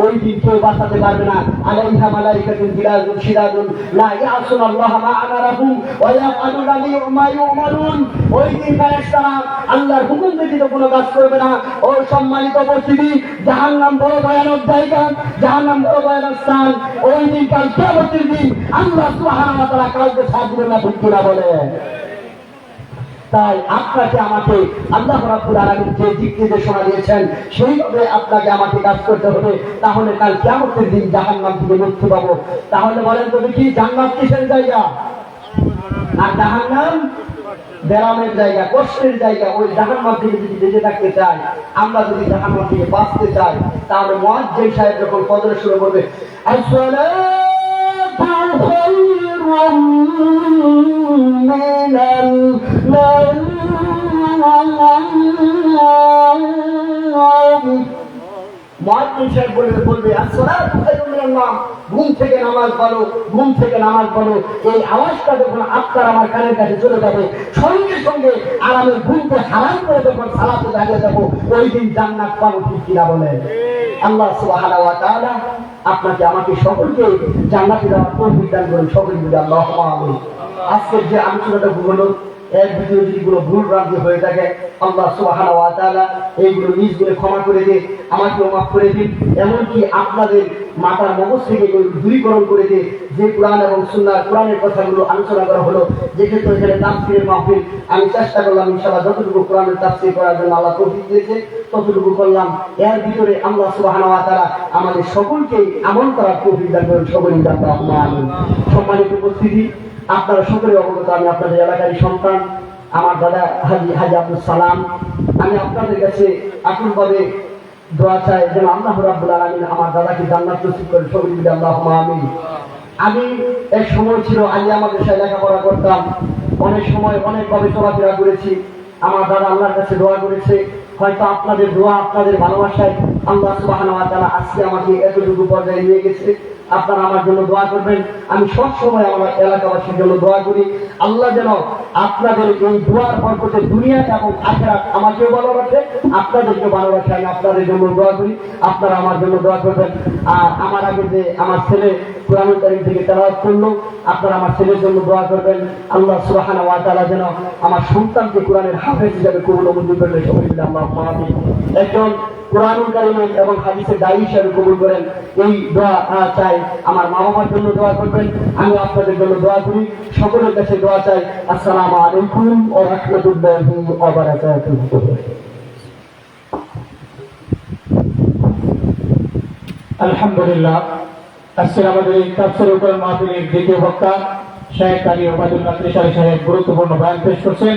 ওই দিন কেউ বাঁচাতে পারবে না। আলাইহা মালাইকাতুন গিলাজুন শিদাদুন লা ইয়াসুনাল্লাহ মা আমারাহুম ওয়া ইয়াফআলুনা মা ইউমারুন। ওই দিন ফেরেশতারা আল্লাহর হুকুম ব্যতীত কোনো কাজ করবে না। ও সম্মানিত উপস্থিতি, জাহান্নাম বড় ভয়ানক জায়গা, জাহান্নাম বড় ভয়ানক স্থান। ওই দিন কাল কিয়ামতের দিন আল্লাহ সুবহানাহু ওয়া তাআলা কাউকে ছাড় দিবেন না, ঠিক কিনা বলেন? তাই আপনাকে আমাকে আল্লাহ রাব্বুল আলামিন যে দিক নির্দেশনা দিয়েছেন সেইভাবে আপনাকে আমাকে কাজ করতে হবে। তাহলে কাল কিয়ামতের দিন জাহান্নাম থেকে মুক্তি পাবো। তাহলে বলেন তো দেখি, জান্নাত কিসের জায়গা আর জাহান্নাম ব্যারামের জায়গা, কষ্টের জায়গা। ওই জাহান্নাম থেকে যদি বেঁচে থাকতে চাই, আমরা যদি জাহান্নাম থেকে বাঁচতে চাই, তাহলে মুয়াজ্জিন সাহেব যখন ফজর শুরু করবে, আসসালাতু খায়রুম মিনাল নাওম, মুয়াজ্জিন সাহেব বলবে আসসালাতু খায়রুম মিনান নাওম, ঘুম থেকে নামাজ পড়ো, ঘুম থেকে নামাজ পড়ো। এই আওয়াজটা যখন আপনার আমার কানের কাছে চলে যাবে, সঙ্গে সঙ্গে আরামের ঘুমকে হারাম করে যখন সালাতে দাঁড়িয়ে যাবো, ওই দিন জান্নাত পাবো, ঠিক কিনা বলেন? আল্লাহ সুবহানাহু ওয়া তাআলা আপনাকে আমাকে সকলকে জান্নাতে যাওয়ার তৌফিক দান করেন। সকলে বলি আল্লাহুম্মা আমিন। আজকের যে আলোচনাটা হলো, এর ভিতরে যদি কোনো ভুল ভ্রান্তি হয়ে থাকে, আল্লাহ সুবহানাহু ওয়া তাআলা এইগুলো নিজ করে ক্ষমা করে দিন, আমাকেও মাফ করে দিন। এমনকি আপনাদের মাথার মগজ থেকে দূরীকরণ করে দিয়ে যে কোরআন এবং সুন্নাহ, কোরআনের কথাগুলো আলোচনা করা হলো, যেহেতু এখানে তাফসীরের মাহফিল, আমি চেষ্টা করলাম ইনশাআল্লাহ যতটুকু কোরআনের তাফসীর করার জন্য আল্লাহ তৌফিক দিয়েছে ততটুকু করলাম। এর ভিতরে আল্লাহ সুবহানাহু ওয়া তাআলা আমাদের সকলকে আমল করার তৌফিক দান করেন। সকলেই আল্লাহুম্মা আমিন। সম্মানিত উপস্থিতি, আপনারা সকলে অবগত, আমি আপনাদের এলাকারই সন্তান, আমার দাদা হাজি আব্দুল সালাম। আমি আপনাদের কাছে আকুলভাবে দোয়া চাই যেন আল্লাহ রাব্বুল আলামিন আমার দাদাকে জান্নাত নসিব করে। সকলে বলি আল্লাহুম্মা আমিন। আমি এক সময় ছিল আলিয়া মাদ্রাসায় লেখাপড়া করতাম, অনেক সময় অনেকভাবে চলাফেরা করেছি। আমার দাদা আল্লাহর কাছে দোয়া করেছে, হয়তো আপনাদের দোয়া, আপনাদের ভালোবাসায় আল্লাহ সুবহানাহু ওয়া তাআলা আজকে আমাকে এতটুকু পর্যায়ে নিয়ে গেছে। আপনারা আমার জন্য দোয়া করবেন। আমি সব সময় আমার এলাকাবাসীর জন্য দোয়া করি, আল্লাহ যেন আপনাদের এই দোয়ার বরকতে দুনিয়া এবং আখিরাত আমাকেও ভালো রাখে, আপনাদেরকেও ভালো রাখে। আমি আপনাদের জন্য দোয়া করি, আপনারা আমার জন্য দোয়া করবেন। আর আমার আগে যে আমার ছেলে কোরআনুল কারীম থেকে তেলাওয়াত করলো, আপনারা আমার ছেলের জন্য দোয়া করবেন। আল্লাহ সুবহানাহু ওয়া তাআলা যেন আমার সন্তানকে কোরআনের হাফেজ হিসেবে কবুল ও মঞ্জুর করেন। সকলে মিলে আল্লাহুম্মা আমিন। একজন কোরআনুল কারীম এবং হাদিসের দায়ী হিসেবে কবুল করেন, এই দোয়া চাই। আমার মা বাবার জন্য দোয়া করবেন, আমি আপনাদের জন্য দোয়া করি। সকলের কাছে দোয়া চাই। আসসালামু আলাইকুম ওয়া রাহমাতুল্লাহি ওয়া বারাকাতুহু। আলহামদুলিল্লাহ, আজকে আমাদের এই তাফসীরুল কোরআন মাহফিলের দ্বিতীয় বক্তা শেখ আলী ওবায়দুল্লাহ ত্রিশালী সাহেব গুরুত্বপূর্ণ বয়ান পেশ করছেন।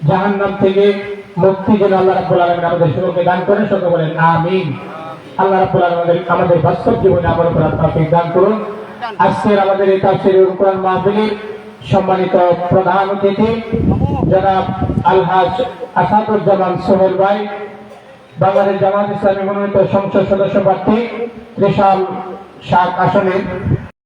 জাহান্নাম থেকে মুক্তি যেন আল্লাহ রাব্বুল আলামিন আমাদের সকলকে দান করেন। সকলে বলেন আমিন। আল্লাহ রাব্বুল আলামিন আমাদের বাস্তব জীবনে আমল করার তৌফিক দান করুন। আজকের আমাদের এই তাফসীরুল কোরআন মাহফিলের সম্মানিত প্রধান অতিথি জনাব আলহাজ আসাদুজ্জামান সোহেল ভাই, বাংলাদেশ জামায়াত ইসলামী মনোনীত সংসদ সদস্য প্রার্থী ত্রিশাল ৭ আসনে।